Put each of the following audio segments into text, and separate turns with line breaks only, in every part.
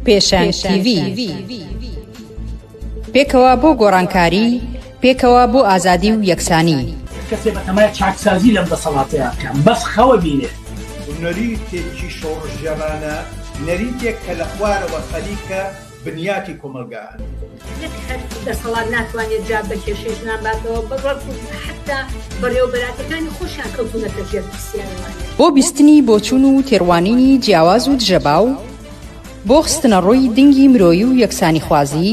پێشەنگ TV پێکەوە بۆ گۆڕانکاری، پێکەوە بۆ ئازادی و یەکسانی.
کەسێ بەتەمای چاکسازی لەم دەسەڵاتەیە بکەم، بەس خەوە بینێ.
نەریتێکی شۆڕژێرانە، نەریتێک کە لە خوارەوە خەریکە بنیاتی کۆمەلگایان.
هەر دەسەڵات ناتوانێت جا بە کێشەیەک ناباتەوە بەڕۆ حتا بەڕێوەبەراتەکانی خۆشیان کەوتونەتە ژێر پرسیارەوانە.
بۆ بیستنی بۆچوون و تێڕوانینی جیاواز و دژەباو، بۆ خستنە ڕۆی دنگی مرۆیی و یەکسانی خوازی،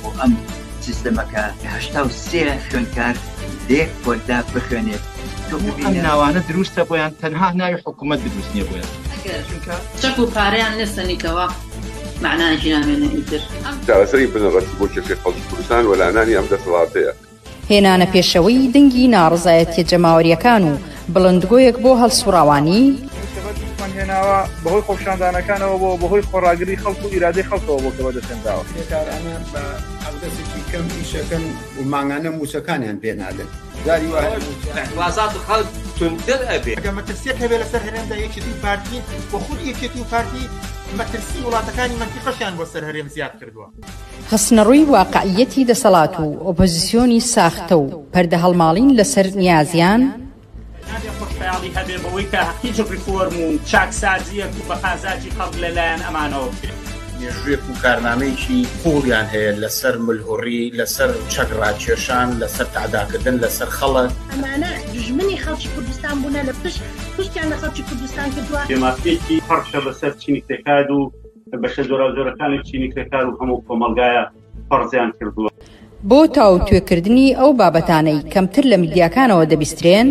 بۆ ئەم سیستەمەکە 83 خوێندکار لێک وەردا بخوێنێت.
ئەم ناوانە دروستە بۆیان تەنها ناوی حکوومەت دروست نییە بۆیان
چەک و پارەیان لەسەنیکەوە معناژی نامێنە ئیتر
چارەسەری بنەڕەتی بۆ کێشەی خەڵکی کوردستان وەلانانی ئەم دەسەڵاتەیە.
هێنانە پێشەوەی دنگی ناڕزایەتیە جەماوەریەکان و بڵندگۆیەک بۆ هەڵسوڕاوانی،
هێناوە بەهۆی خۆپشاندانەکانەوە بۆ بەهۆی خۆڕاگری خەڵک و ئیرادەی خەڵکەوە بۆ کەوە دەسێنراوە.
بێکارانە بە ئەودەسێکی کەم ئیشەکەن و ماگانە موچەکانیان پێ نادەن. جاری
وازات خەڵک تونتر ئەبێ.
ئەگەر مەترسیەک هەبێ لەسەر هەرێمدا یەکێتی و پارتی بۆ خود یەکێتی و پارتی مەترسی وڵاتەکانی منتیقەشیان بۆ سەر هەرێم زیاد کردووە.
خستنەڕووی واقعیەتی دەسەڵات و ئۆپۆزیسیۆنی ساختە و پەردە هەڵماڵین لەسەر نیازیان،
خۆشحاڵی هەبێ بەوەی کە هیچ ریفۆرم و چاکسازیەک و بەقازاجی خەڵک لەلایەن ئەمانەوە بکرێت.
مێژوویەک و کارنامەیەکی قوڵیان هەیە لەسەر ملهوڕی، لەسەر چەکڕاکێشان، لەسەر تعداکردن لەسەر خەڵک.
ئەمانە دژمنی خەڵکی کوردستان بوونە لە پشتیان لە خەڵکی کوردستان کردووە.
دێماسیەکی پەرشە بەسەر چینی کرێکار و بەشە جۆرەکانی چینی کرێکار و هەموو کۆمەلگایە فەرزیان کردووە.
بۆ تاو توێکردنی ئەو بابەتانەی کەمتر لە میدیاکانەوە دەبیسترێن،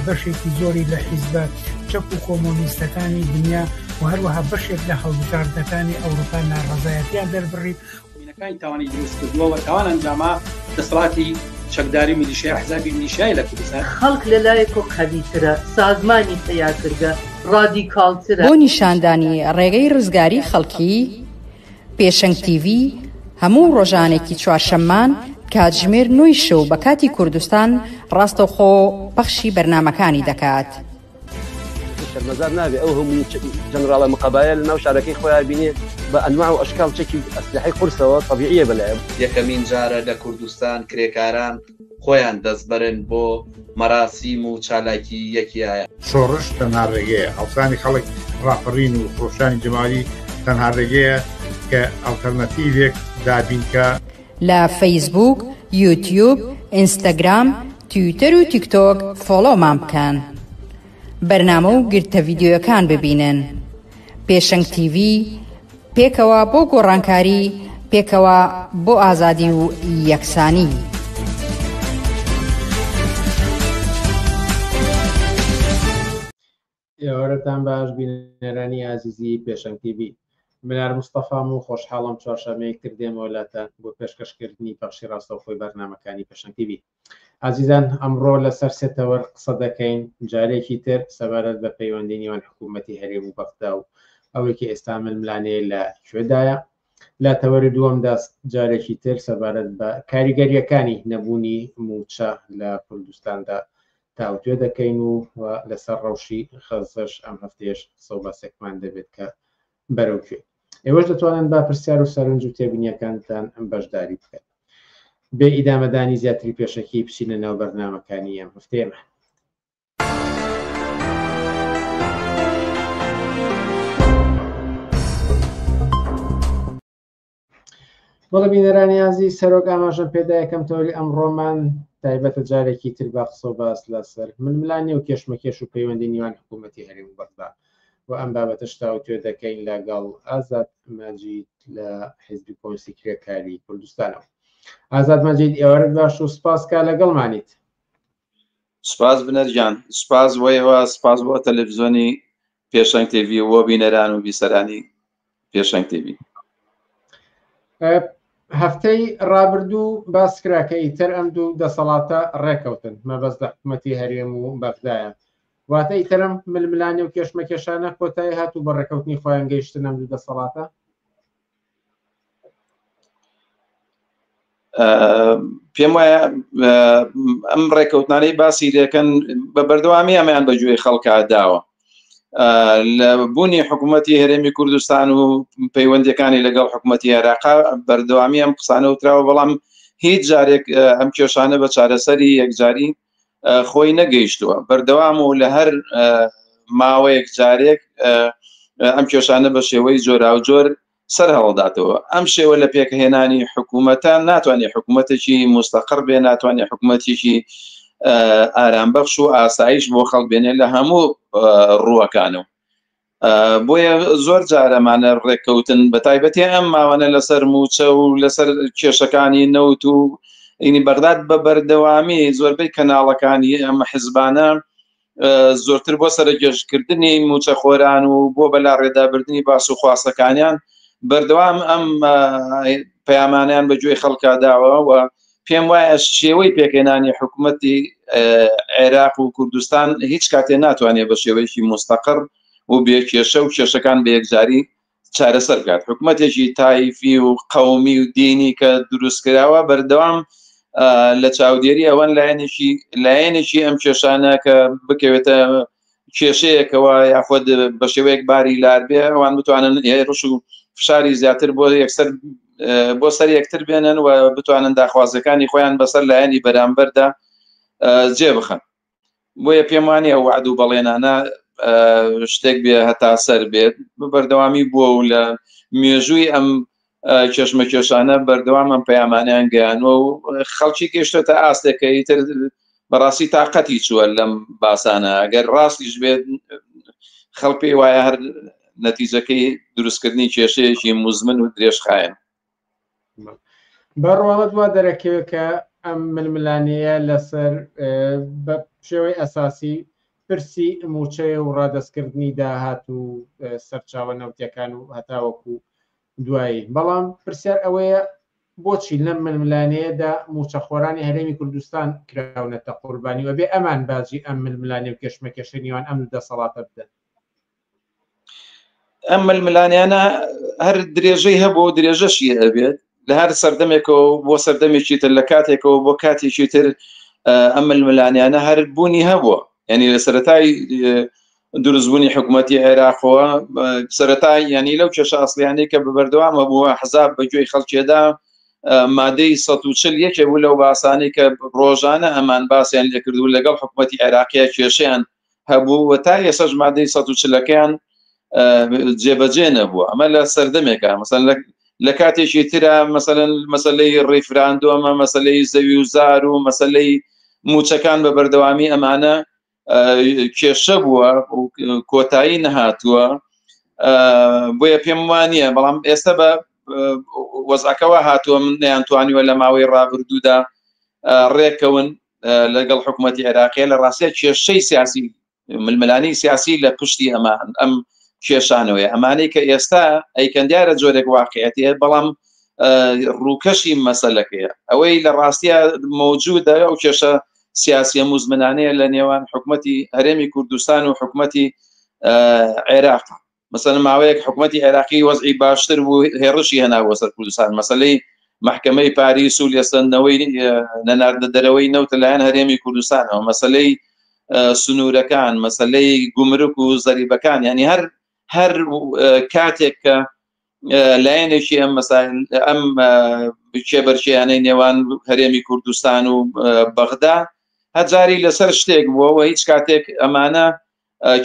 بەشێکی زۆری لە حیزبات چەک و کۆمۆنیستەکانی دنیا و هەروەها بەشێک لە هەڵبژاردنەکانی ئەوروپا ناڕەزایەتیان دەربڕی
وینەکانی تاوانی دروست کردووە و تاوان ئەنجاما دەسەڵاتی چەکداری میلیشیای حزبی میلیشیای لە کوردستان.
خەڵک لەلایەکۆ قەویترە، سازمانی تەیار کردە، ڕادیکاڵترە.
بۆ نیشاندانی ڕێگەی ڕزگاری خەڵکی، پێشەنگ TV هەموو ڕۆژانێکی چوارشەممان کاتژمێر 9 شەو بە کاتی کوردستان ڕاستەوخۆ پەخشی بەرنامەکانی دەکات.
شەرمەزار نابێ ئەو هەموو جەنەراڵە مقابایە لە ناو شارەکەی خۆیان بینێ بە ئەنواع و ئەشکال چەکی ئەسلحەی قورسەوە طەبیعیە بەلایەن.
یەکەمین جارە لە کوردستان کرێکاران خۆیان دەستبەرن بۆ مەراسیم و چالاکی یەکیایە.
شۆڕش تەنها ڕێگەیە، هەڵسانی خەڵک ڕاپەڕین و خۆشانی جەمالی تەنها ڕێگەیە کە ئەڵتەرنەتیڤێک دابینکە.
لە فەیسبوک، یوتیوب، ئینستاگرام، تویتەر و تیکتۆک فۆلۆمان بکەن. بەرنامە و گرتە ڤیدیۆیەکان ببینن. پێشەنگ TV پێکەوە بۆ گۆڕانکاری، پێکەوە بۆ ئازادی و یەکسانی.
ئێوارەتان باش بینەرانی ئازیزی پێشەنگ TV. منار مستەفام و خۆشحاڵم چوارشەمەیەکتر دێمەوەلاتان بۆ پێشکەشکردنی پەخشی ڕاستەوخۆی بەرنامەکانی پێشەنگ TV. ئازیزان ئەمڕۆ لەسەر سێتەوەر قسە دەکەین جارێکی تر سەبارەت بە پەیوەندی نێوان حکوومەتی هەرێم و بەغدا و ئەوەی کە ئێستا ململانەیە لە کوێدایە. لە تەوەری دووەمدا جارێکی تر سەبارەت بە کاریگەریەکانی نەبوونی موچە لە کوردستاندا تاوتوێ دەکەین و لەسەر ڕەوشی خەزەش ئەم هەفتەیەش سەوباسێکمان دەبێت کە بەرەوکوێ. ئێوەش دەتوانن با پرسیار و سەرنج و تێبینیەکانتان بەشداری بکەن. بێ ئیدامەدانی زیاتری پێشەکی بچینە ناو بەرنامەکانی ئەم هەفتەیەمە. بەڵێ بینەرانی ئازیز سەرۆک ئاماژەم پێدا یەکەم تۆری ئەمڕۆمان تایبەتە جارێکی تر با قسە و باس لەسەر ململانی و کێشمەکێش و پەیوەندی نێوان حکوومەتی هەرێم و بەغدا و ئەم بابەتەش تاوتوێ دەکەین لەگەڵ ئازاد مەجید لە حیزبی کۆنگرێسی کرێکاری کوردستانەوە. ئازاد مەجید ئێوارت باش و سپاسکە لەگەڵمانیت.
سپاس بنەرجان، سپاس وەیەوە، سپاس بۆ تەلەڤیزۆنی پێشەنگ TV و بینەران و بیسەرانی پێشەنگ TV.
هەفتەی ڕابردوو باس کرا کە ئیتر ئەم دوو دەسەڵاتە ڕێکەوتن مەبەست لە حکوومەتی هەرێم و بەغدایە. واتە ئیترم ململانی و کێشمەکێشانە کۆتایی هاتوو بە ڕێکەوتنی خۆیان گەیشتن ئەم دوو دەسەڵاتە؟
پێم وایە ئەم ڕێکەوتنانەی باسی دەکەن بە بەردەوامی ئەمەیان بەگوێی خەڵکا داوە لە بوونی حکوومەتی هەرێمی کوردستان و پەیوەندەکانی لەگەڵ حکوومەتی عێراق بەردەوامی ئەم قسانە وتراوە، بەڵام هیچ جارێک ئەم کێشانە بە چارەسەری یەکجاری خۆی نەگەیشتووە. بەردەوام و لە هەر ماوەیەک جارێک ئەم کێشانە بە شێوەی جۆراوجۆر سەر هەڵداتەوە. ئەم شێوە لە پێکهێنانی حکوومەتان ناتوانێت حکوومەتێکی مستەقر بێ، ناتوانێت حکوومەتێکی ئارامبەخش و ئاسایش بۆ خەڵک بێنێت لە هەموو ڕووەکانە. بۆیە زۆر جارەمانە ڕێککەوتن بە تایبەتی ئەم ماوانە لەسەر موچە و لەسەر کێشەکانی نەوت و ئینی بەغداد بە بەردەوامی زۆربەی کەناڵەکانی ئەمە حیزبانە زۆرتر بۆ سەرگەشتکردنی موچەخۆران و بۆ بەلا ڕێدابردننی باس و خواسەکانیان بەردەوام ئەم پەیامانیان بەگوێی خەڵکا داوە و پێم وایە شێوەی پێکهێنانی حکوومەتی عێراق و کوردستان هیچ کاتێ ناتوانێت بە شێوەیەکی مستەقر و بێکێشە و کێشەکان بە یەکجاری چارەسەر بکات. حکوومەتێکی تایفی و قەومی و دینی کە دروستکراوە بەردەوام لە چاودێری ئەوەن لایەنێکی ئەم کێشانە کە بکەوێتە کێشەیەکەوە یاخود بە شێوەیەک باری لار بێ، ئەوان بتوانن ڕش و فشاری زیاتر بۆ سەر یەکتر بێنن و بتوانن داخوازەکانی خۆیان بەسەر لایەنی بەرامبەردا جێ بخەن. بۆیە پێم وانە ئەو وعد و بەڵێنانە شتێک بێ هەتا سەر بێت بەردەوامی بووە و لە مێژووی ئەم کێشمە کێشانە بەردەوام ئەم پەیامانیان گەیانوە و خەڵکی گەیشتۆتە ئاستێکەی تر بەڕاستی تااقەتی چووە لەم باسانە. ئەگەر ڕاستیش بێت خەڵک پێی وایە هەر نەتیجەکەی دروستکردنی کێشەیەکی مزمن و درێژخایەن.
بەڕواڵەت وا دەرەکەوێت کە ئەم ململانەیە لەسەر بە شێوەی ئەساسی پرسی موچەیە و ڕادەستکردنی داهات و سەرچاوە نەوتیەکان و هەتاوەکو دوایی. بەڵام پرسیار ئەوەیە بۆچی لەم ململانەیەدا موچەخۆرانی هەرێمی کوردستان کراونەتە قوربانی و بێ ئەمان باجی ئەم ململانێ و کێشمە کێشەنیوان ئەم دەسەڵاتە بدەن.
ئەم ململانیانە هەر درێژەی هەبوو درێژەشی هەبێت لە هەر سەردەمێکەوە بۆ سەردەمێکی تر لە کاتێکەوە بۆ کاتێکی تر ئەم ململانیانە هەر بوونی هەبووە. یعنی لە سەرەتای دروستبوونی حکوومەتی عێراقەوە سەرەتای ینی لەو کێشە ئەسڵیانەی کە بەبەردەوامە بووە حەزاب بەگوێی خەڵکێدا مادەی 141 بوو لەو باسانەی کە ڕۆژانە ئەمان باسییان لێکردو لەگەڵ حکوومەتی عێراقیە کێشەیان هەبوو و تا ئێسەش مادەی 140ەکەیان جێبەجێ نەبووە. ئەمە لە سەردەمێکە مەسەڵەن لە کاتێکی ترە مەسەلەی ڕیفراندۆمە، مەسەلەی زەوی و زار و مەسەلەی موچەکان بە بەردەوامی ئەمانە کێشە بووە و کۆتایی نەهاتووە. بۆیە پێم وانە بەڵام ئێستا بە وەزعەکەەوە هاتووە من نەیانتوانیوە لە ماوەی ڕابردوودا ڕێکەون لەگەڵ حکوومەتی عێراقیە لە ڕاستیە کێشەی سیاسی ململانی سیاسی لە پشتی ئەم کێشانەوەی ئەمانەی کە ئێستا ئەیکەن دیارە جۆرێک واقعەتەیە بەڵام ڕووکەشی مەسەلەکەیە ئەوەی لە ڕاستیە مەوجودە ئەو کێشە سیاسیە مزمنانەیە لە نێوان حکوومەتی هەرێمی کوردستان و حکوومەتی عێراق. مثلا ماوەیەک حکوومەتی عێراقی وەزعی باشتر بوو هێڕشی هێناوە سەر کوردستان، مەسەلەی محکەمەی پاریس و لێستەندنەوەی نەناردە دەرەوەی نەوتە لایەن هەرێمی کوردستانەوە، مەسەلەی سنوورەکان، مەسەلەی گومرک و زەریبەکان، ینی هەر کاتێک کە لایەنێکی ئەم کێبەرچیانەی نێوان هەرێمی کوردستان و بەغدا هەجاری لەسەر شتێک بووە و هیچ کاتێک ئەمانە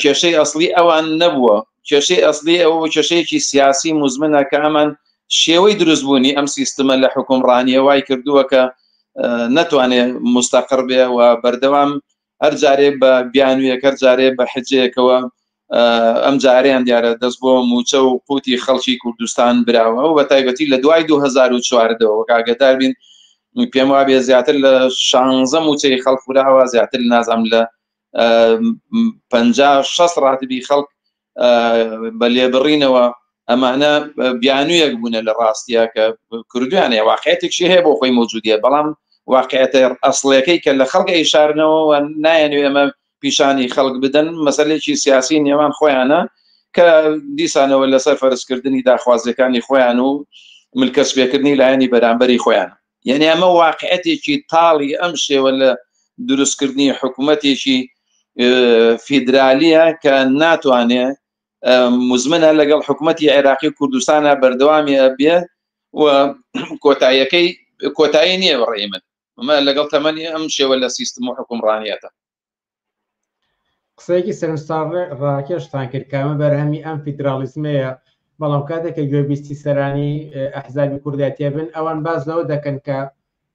کێشەی ئەسڵی ئەوان نەبووە. کێشەی ئەسڵی ئەوە کێشەیەکی سیاسی مزمنە کە ئەمان شێوەی دروستبوونی ئەم سیستمە لە حکومڕانیە وای کردووە کە نەتوانێت مستەقر بێ و بەردەوام هەر جارێ بە بیانویەک هەر جارێ بە حجەیەکەوە ئەم جاریان دیارە دەست بۆ موچە و قوتی خەڵکی کوردستان براوە و بە تایبەتی لە دوای 2014ەوە کاگەدار بین پێم وابێ زیاتر لە 16 موچەی خەڵک براوە، زیاتر نازام لە 50-60 ڕاتبی خەڵک بە لێبڕینەوە ئەمانە بیانویەک بوونە لە ڕاستیە کە کردویانەیە واقعەتێکشی هەیە بۆ خۆی موجودیە، بەڵام واقعەتە ئەسڵەکەی کە لە خەڵک ئیشارنەوە و نایەنوێ ئەمە پیشانی خەڵک بدەن مەسەلێکی سیاسی نێوان خۆیانە کە دیسانەوە لەسەر فەرزکردنی داخوازیەکانی خۆیان و ملکەسبێکردنی لایەنی بەرامبەری خۆیان. یعنی ئەمە واقعەتێکی تاڵی ئەم شێوە لە دروستکردنی حکوومەتێکی فیدرالیە کە ناتوانێت مزمنە لەگەڵ حکوومەتی عێراقی و کوردستانە بەردەوامی ئەبێ و کۆتایی نییە بەڕێی من لەگەڵ تەمەنی ئەم شێوە لە سیستم و حکومڕانیەتە.
قسەیەکی سەرنجسان ڕاکێشتان کرد کامە بەرهەمی ئەم فیدرالیزمەیە، بەڵام کاتێک کە گوێبیستی سەرانی ئەحزابی کوردەتیە بن ئەوان باز لەوە دەکەن کە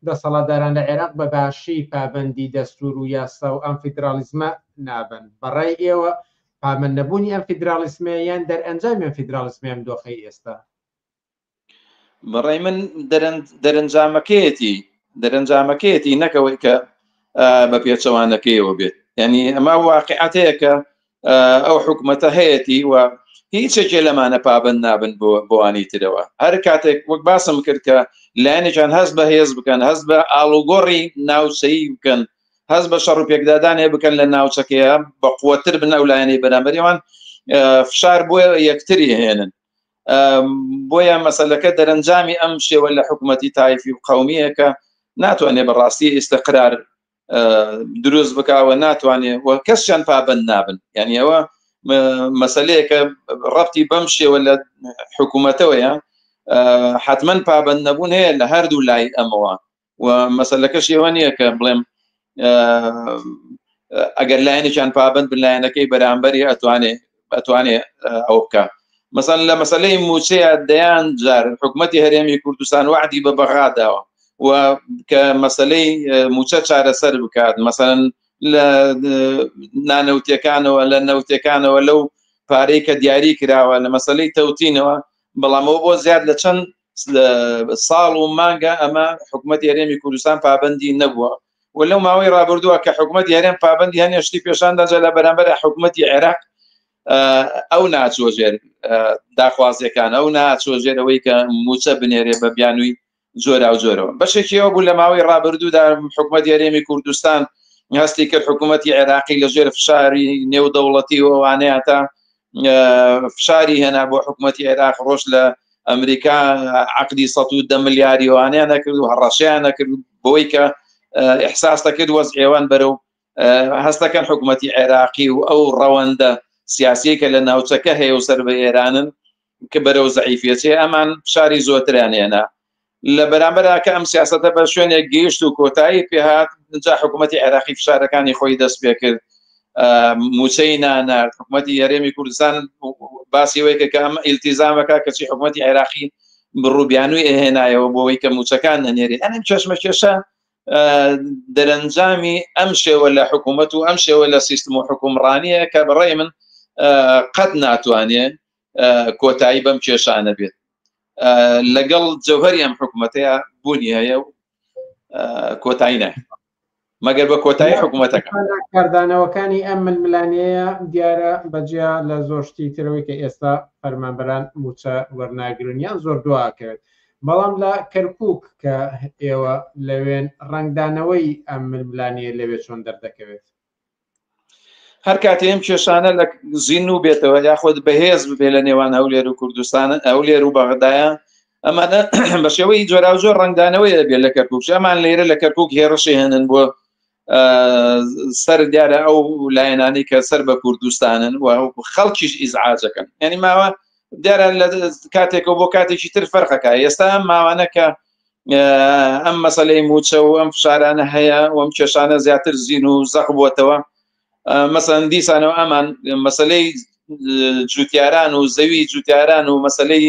دەسەڵاتداران لە عێراق بە باشی پابەندی دەستور و یاسا و ئەم فیدرالیزمە نابن. بەڕای ئێوە پامەند نەبوونی ئەم فیدرالیزمەیە یان دەرئەنجامی ئەم فیدرالیزمە ئەم دۆخەی ئێستا؟
بەڕای من دەرەنجامەکەیەتی نەکەوەی کە بە پێچەوانەکەیەوە بێت. یعنی ئەمە واقعەتەیە کە ئەو حکوومەتە هەیەی و هیچێکێ لەمانە پابند نابن بۆوانی ترەوە. هەر کاتێک وەک باسم کرد کە لایەنێکیان هەست بە هێز بکەن، هەست بە ئاڵوگۆڕی ناوچەیی بکەن، هەست بە شەڕ و پێکدادانێ بکەن لە ناوچەکەیە بە قووەتر بن ئەو لایەنەی بەرامبەریەوان فشار بۆ یەکتری هێنن. بۆیە مەسەلەکە دەرەنجامی ئەم شێوە لە حکوومەتی تایفی و قەومیە کە ناتوانێت بەڕاستی ئیستقرار دروست بکاوە، ناتوانێت و کەسیان پابند نابن. یعنی ئەوە مەسەلەیەکە ڕەبتی بەم شێوە لە حکوومەتەوەیە حتمما پابند نەبوون هەیە لە هەردوو لای ئەمەوە و مەسەلەکە شێوە نییە کە بڵێم ئەگەر لایەنێکیان پابند بن لایەنەکەی بەرامبەری ئەتوانێت ئەو بکە. مثلا لە مەسەلەی موچەیە دەیان جار حکوومەتی هەرێمی کوردستان وعدی بە بەغاداوە و کە مەسەلەی موچە چارەسەر بکات، مثلا لە نانەوتیەکانەوە لە نەوتەکانەوە لەو پارەی کە دیاری کراوە لە مەسەلەی تەوتینەوە، بەڵامەوە بۆ زیاد لە چەند ساڵ و مانگە ئەمە حکوومەتی هەرێمی کوردستان پابندی نەبووە و لەو ماوەی ڕابردووە کە حکوومەتی هەرێم پابندی هەنێ شتی پێشانداجە لە بەرامبەر حکوومەتی عێراق ئەو ناچۆژێر داخوازیەکان، ئەو ناچۆژێرەوەی کە موچە بنێرێ بە بیانووی جۆرا و جۆرەوە. بەشێکیەوە بوو لە ماوەی ڕابردوودا حکوومەتی هەرێمی کوردستان هەستی کرد حکوومەتی عێراقی لەژێر فشاری نێودەوڵەتی وانەیە تا فشاری هێنا بۆ حکوومەتی عێراق ڕۆژ لە ئەمریکا عقدی 110 ملیاری وانەیە نەکرد و هەڕەشیان نەکرد بۆی کە ئیحساس دەکرد وەزعێوان بەرەو هەستەکەن حکوومەتی عێراقی و ئەو ڕەوەندە سیاسیە کە لە ناوچەکە هەیە و سەر بە ئێرانن کە بەرەو زەعیفیەتێ ئەمان فشاری زۆرتریان هێنا. لە بەرامبەرا کە ئەم سیاسەتە بە شوێنێک گەیشت و کۆتایی پێهات جا حکوومەتی عێراقی فشارەکانی خۆی دەست پێ کرد، موچەی نانارد. حکوومەتی هەرێمی کوردستان باسی وەی کە ئەم ئیلتیزامەکە کەچی حکوومەتی عێراقی بڕووبیانووی ئەهێنایەوە بۆەوەی کە موچەکان نەنێری. ئەم چەشمەکێشە دەرەنجامی ئەم شێوە لە حکوومەت و ئەم شێوە لە سیستم و حکومڕانیە کە بەڕێی من قەت ناتوانێت کۆتایی بەم کێشانە بێت. لەگەڵ جەوهەری ئەم حکوومەتەیە بوونی هەیە و کۆتایی نایە مەگەر بە کۆتایی حکوومەتەکە.
کاردانەوەکانی ئەم ململانەیە دیارە بەجیا لە زۆرشتی ترەوەی کە ئێستا فەرمانبەران موچە وەرناگرنیان زۆر دواکەوێت، بەڵام لە کەرکووک کە ئێوە لەوێن ڕنگدانەوەی ئەم ململانەیە لەوێ چۆن دەردەکەوێت؟
هەر کاتێم کێشانە لە زین و بێتەوە یاخۆت بەهێز ببێ لە نێوان هەولێر و کوردستان هەولێر و بەغدایە، ئەمانە بە شێوەی جۆرا و جۆر ڕنگدانەوەی دەبێت لە کەرکووک. ئەمان لێرە لە کەرکووک هێڕشی هێنن بۆ سەر دیارە ئەو لایەنانی کە سەر بە کوردستانن و خەڵکیش ئیزعاجەکەن. یعنی ماوە دیارە لە کاتێکەوە بۆ کاتێکی تر فەرقەکە. ئێستا ئەم ماوانە کە ئەم مەسەلەی موچە و ئەم فشارانە هەیە و ئەم کێشانە زیاتر زین و زەق بووەتەوە، مەسەڵەن دیسانەوە ئەمان مەسەلەی جوتیاران و زەوی جوتیاران و مەسەلەی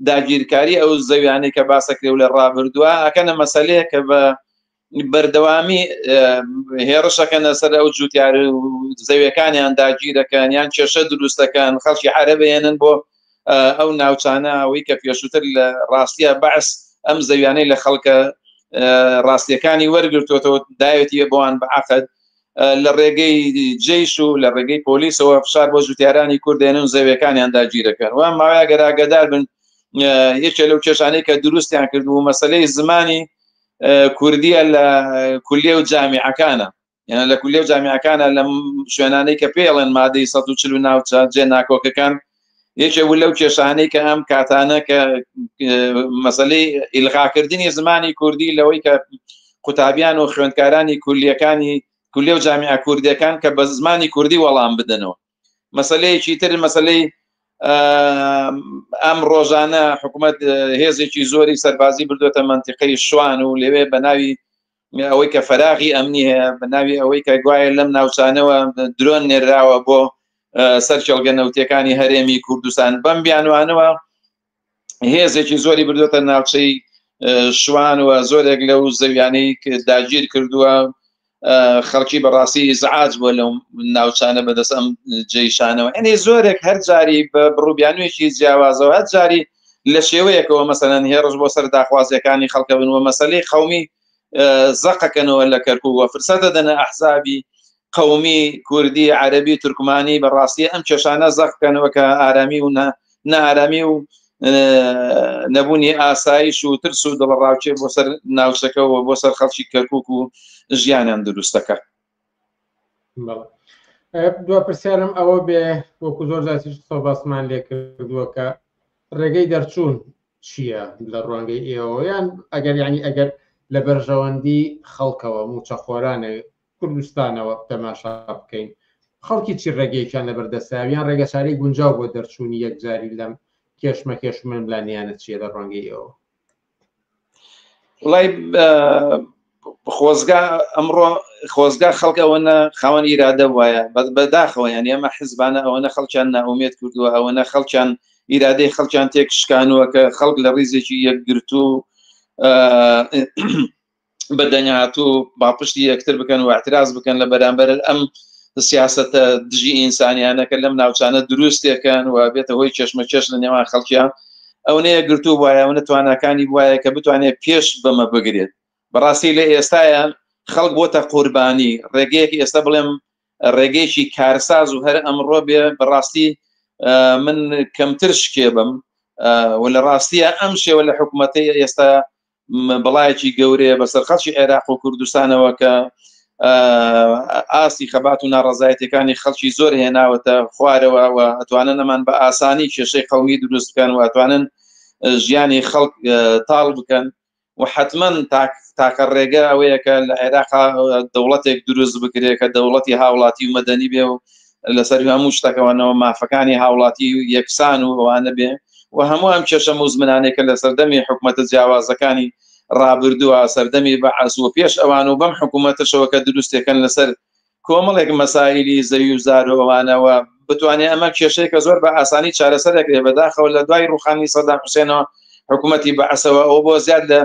داگیرکاری ئەو زەویانەی کە باسەکرێ و لە ڕابردووە ئەکەنە مەسەلەیە کە بە بەردەوامی هێڕشەکەنە سەر ئەو جوتیار و زەویەکانیان داگیرەکەن یان کێشە دروستەکەن، خەڵکی عەرەبێنن بۆ ئەو ناوچانە ئەوەی کە پێشووتر لە ڕاستیە بەعس ئەم زەویانەی لە خەڵکە ڕاستیەکانی وەرگرتوەوە داوێتی بۆوان بە عەقد لە ڕێگەی جێیش و لە ڕێگەی پۆلیسەوە فشار بۆ جوتیارانی کوردێنن و زەویەکانیان داگیرەکەن. و ماوەیە گەراگەدار بن یەکێ لەو کێشانەی کە دروستیان کرد و مەسەلەی زمانی کوردیە لە کولیە و جامیعەکانە، یعنی لە کولیە و جامیعەکانە لە شوێنانەی کە پێڵێن مادەی 140 ناوچە جێ ناکۆکەکان، یەکێ بوو لەو کێشانەی کە ئەم کاتانە کە مەسەلەی ئیلغاکردنی زمانی کوردی لەوەی کە قوتابیان و خوێندکارانی کولیەکانی کولیە و جامیع کوردیەکان کە بە زمانی کوردی وەڵام بدەنەوە. مەسەلەیەکی تر مەسەلەی ئەم ڕۆژانە حکوومەت هێزێکی زۆری سەربازی بردوێتە منتیقەی شوان و لەوێ بە ناوی ئەوەی کە فەراغی ئەمنی هەیە، بە ناوی ئەوەی کە گوایە لەم ناوچانەوە درۆن نێراوە بۆ سەر چێڵگە نەوتیەکانی هەرێمی کوردستان. بەم بیانوانەوە هێزێکی زۆری بردوێتە ناوچەی شوان و زۆرێک لەو زەویانەی داگیر کردووە خەڵکی بەڕاستی ئیزعاج بووە لەو ناوچانە بەدەست ئەم جێیشانەوە. ئەنێ زۆرێک هەر جاری بە بڕووبیانوێکی جیاوازەوە هەر جاری لە شێوەیەکەوە مەسەلەن هێرش بۆ سەر داخوازیەکانی خەڵکە بنوە مەسەلەی قەومی زەقەکەنەوە لە کەرکووک و فرسەتە دەنە ئەحزابی قەومی کوردی عەرەبی تورکمانی بەڕاستی ئەم کێشانە زەقەکەنەوە کە ئارامی و نەئارامی و نەبوونی ئاسایش و ترس و دڵڕاوچێ بۆ سەر ناوچەکەەوە بۆ سەر خەڵکی کەرکووک و ژیانیان دروستەکە.
دو پرسیارم ئەوە بێ وەکو زۆر جاتیش سەباسمان لێ کردووە کە ڕێگەی دەرچوون چییە لە ڕوانگەی ئێوە یان ئەگەر یعنی ئەگەر لە بەرژەوەندی خەڵکەوە موچەخۆرانە کوردستانەوە تەماشا بکەین خەڵکی چی ڕێگەیەکیان لە بەردەستاویان ڕێگەچاری گونجاو بۆ دەرچوونی یەکجاری لەم کێشمە کێشمن لانیانە چیە لە ڕوانگەی ئێوە؟
وڵای خۆزگا ئەمڕۆ خۆزگا خەڵک ئەوەنە خاوەن ئیرادە وایە بەداخەوە یان ئێمە حیزبانە ئەوەنە خەڵکیان ناومێت کردووە ئەوەنە خەڵکیان ئیرادەی خەڵکیان تێکشکانووە کە خەڵک لە ڕیزێکی یەکگرت و بەدەنیات و باپشتی یەکتر بکەن و اعتراز بکەن لە بەرامبەر ئەم سیاسەتە دژی ئینسانیانەکە لەم ناوچانە دروستێکەن و بێتە هۆی چێشمەکێش لە نێوان خەڵکیان ئەوەیە گرتو وایە ئەوە توانەکانی وایە کە بتوانێت پێش بەمە بگرێت. بەڕاستی لە ئێستایان خەڵک بۆتە قوربانی ڕێگەیەکی ئێستا بڵێم ڕێگەیەکی کارساز و هەر ئەمڕۆ بێ بەڕاستی من کەمتر شکێ بم و لە ڕاستیە ئەم شێوە لە حکوومەتی ئێستا بەڵایەکی گەورەیە بەسەر خەڵکی عێراق و کوردستانەوە کە ئاستی خەبات و ناڕەزایەتەکانی خەڵکی زۆر هێناوەتە خوارەوە و ئەتوانن ئەمان بە ئاسانی کێشەی قەومی دروست بکەن و ئەتوانن ژیانی خەڵک تاڵ بکەن و حتمما تاکە ڕێگە ئەوەیە کە لە عێراقا دەوڵەتێک دروست بکرێت کە دەوڵەتی هاوڵاتی و مەدەنی بێ و لەسەر هەموو شتەکەوانەوە مافەکانی هاوڵاتی و یەکسان و ئەوانە بێ و هەموو ئەم کێشە موزمنانێکە لە سەردەمی حکوومەتە جیاوازەکانی ڕابردووە سەردەمی بەعەس و پێش ئەوان و بەم حکوومەتەشەوە کە دروستێکن لەسەر کۆمەڵێک مەسائلی زەوی و زار و ئەوانەوە بتوانێت ئەمە کێشەیە کە زۆر بە ئاسانی چارەسەرێکرێ بەداخەوە لە دوای ڕوخانی سەدام حوسێنەوە حکوومەتی بەعەسەوە ئەو بۆ زیاد لە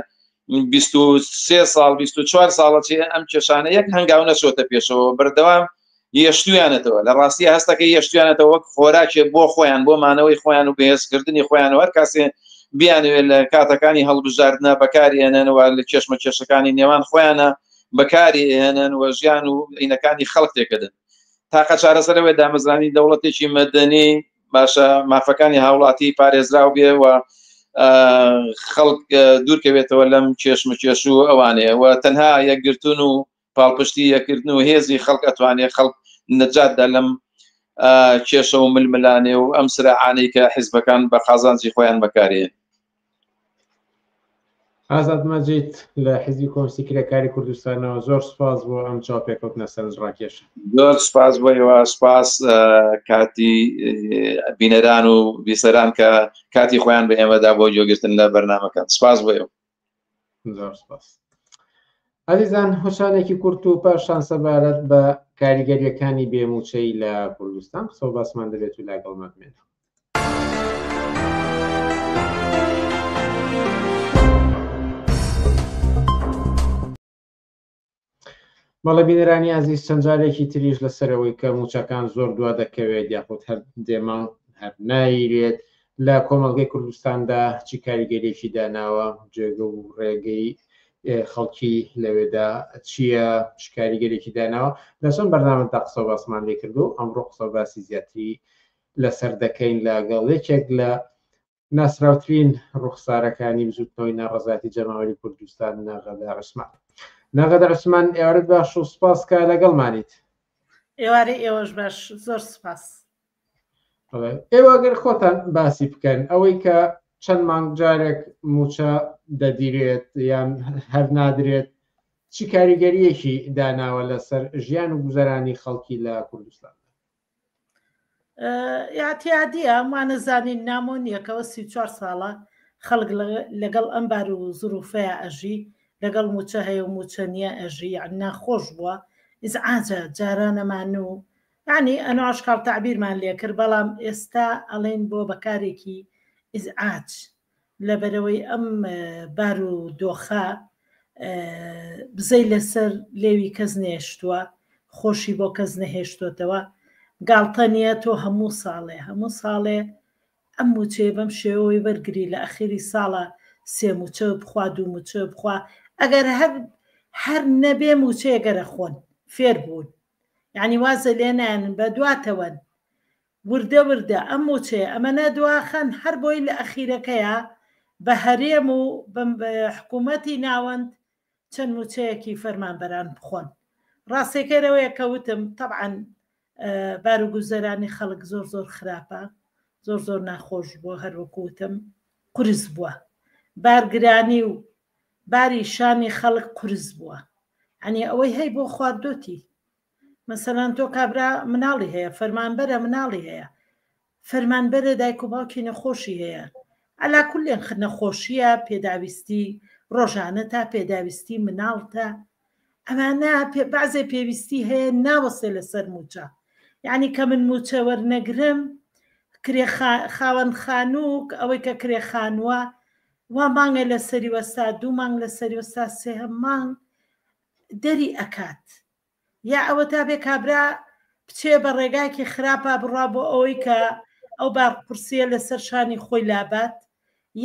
23 ساڵ 24 ساڵەتی ئەم کێشانە یەک هەنگاو نەچۆتە پێشەوە بەردەوام یەشتویانێتەوە لە ڕاستی هەستەکە یەشتویانێتەوە وەک خۆراکێ بۆ خۆیان بۆ مانەوەی خۆیان و بەهێزکردنی خۆیانەوە هەر کاسێ بیانوێت لە کاتەکانی هەڵبژاردنە بەکاری هێننەوە لە کێشمە کێشەکانی نێوان خۆیانە بەکاری هێنن و ژیان و عینەکانی خەڵک تێکەدەن تاقە چارەسەرەوەی دامەزرانی دەوڵەتێکی مەدەنی باشە مافەکانی هاوڵاتی پارێزراو بێ و خەڵک دوورکەوێتەوە لەم کێشمە کێش و ئەوانەیە و تەنها یەکگرتون و پاڵپشتی یەکردن و هێزی خەڵک ئەتوانێت خەڵک نەجاتدا لەم کێشە و ململانێ و ئەم سرعانەی کە حیزبەکان بە قازانجی خۆیان بەکارێن.
ئازاد مەجید لە حیزبی کۆمستی کرێکاری کوردستانەوە زۆر سپاس بۆ ئەم چاوپێکەوتنە سەرنجڕاکێشە.
زۆر سپاس بۆیەوە سپاس کاتی بینەران و بیسەران کە کاتی خۆیان بە ئێمەدا بۆ جۆگرتن لە بەرنامەکان سپاس بۆیەوە.
زۆر سپاس. عزیزان هۆشانێکی کورت و پاشان سەبارەت بە کاریگەریەکانی بێموچەی لە کوردستان قسە و باسمان دەبێت و لەگەڵمان بمێنە. بەڵێ بینەرانی عزیز چەند جارێکی تریش لەسەرەوەی کە موچەکان زۆر دوا دەکەوێت یاخود هەر دێمەڵ هەر نایرێت لە کۆمەڵگەی کوردستاندا چی کاریگەریەکی داناوە جێگە و ڕێگەی خەڵکی لەوێدا چییە کاریگەریەکی داناوە لەچەند بەرنامەدا قسە و باسمان لێ کردو ئەمڕۆ قسە باسی زیاتری لەسەر دەکەین لەگەڵ یەکێک لە ناسراوترین ڕوخسارەکانی بزوتنەوەی ناڕەزایەتی جەماوەری کوردستان ناغەدار عوسمان. ناغەدار عوسمان ئێوارەت باش و سپاس کە لەگەڵمانیت.
ئێوارەی ئێوەش باش زۆر سپاس.
ئێوە گەر خۆتان باسی بکەن ئەوەی کە چەند مانگ جارێک موچە دەدیرێت یان هەر نادرێت چی کاریگەریەکی داناوە لەسەر ژیان و گوزەرانی خەڵکی لە کوردستان؟
یاتیادیە وانە زانین نامۆن یەکەوە 34 ساڵە خەڵک لەگەڵ ئەم بار و زروفەیە ئەژی لەگەڵ موچە هەیە و موچە نییە ئەژی ناخۆش بووە ئیزعاجە جارانەمان و یعنی ئەنە عشقال تعبیرمان لێ کرد بەڵام ئێستا ئەڵێن بۆ بەکارێکی ئیزعاج لەبەرەوەی ئەم بار و دۆخە بزەی لەسەر لێوی کەس نێشتووە خۆشی بۆ کەس نەهێشتوتەوە گاڵتە نیە تۆ هەموو ساڵێ ئەم موچێ بەم شێوەوەی وەرگری لە ئەخیری ساڵە سێ موچە بخوا دوو موچە بخوا ئەگەر هەر نەبێ موچەیە گەرە خۆن فێر بوون یعنی وازە لێنان بە دواتەوەن وردە ئەم موچێ ئەمەنە دواخەن هەر بۆی لە ئەخیرەکەیە بە هەرێم و حکوومەتی ناوەند چەند موچەیەکی فەرمانبەران بخۆن ڕاستێکەرەوەیە کەوتم طبعاً بار و گوزەرانی خەڵک زۆر خراپە زۆر ناخۆش بووە هەروەکوتم قورس بووە بارگرانی و باری شانی خەڵک قورس بووە ئەنی ئەوەی هەی بۆ خواردۆتی مەسەلەن تۆ کابرا مناڵی هەیە فەرمانبەرە مناڵی هەیە فەرمانبەرە دایک و باوکی نەخۆشی هەیە ئەلا کولێن نەخۆشیە پێداویستی ڕۆژانە تا پێداویستی مناڵتە ئەمانە بەعزێ پێویستی هەیە ناوەسێ لەسەر موچە یعنی کە من موچە وەرنەگرم خاوەن خانووک ئەوەی کە کرێ خانووە وا مانگە لە سەری وەستا دوو مانگ لە سەری وەستا سێهەم مانگ دەری ئەکات یا ئەوە تا بێ کابرا بچێ بە ڕێگایکی خراپە بڕوا بۆ ئەوەی کە ئەو بارقورسیە لەسەر شانی خۆی لابات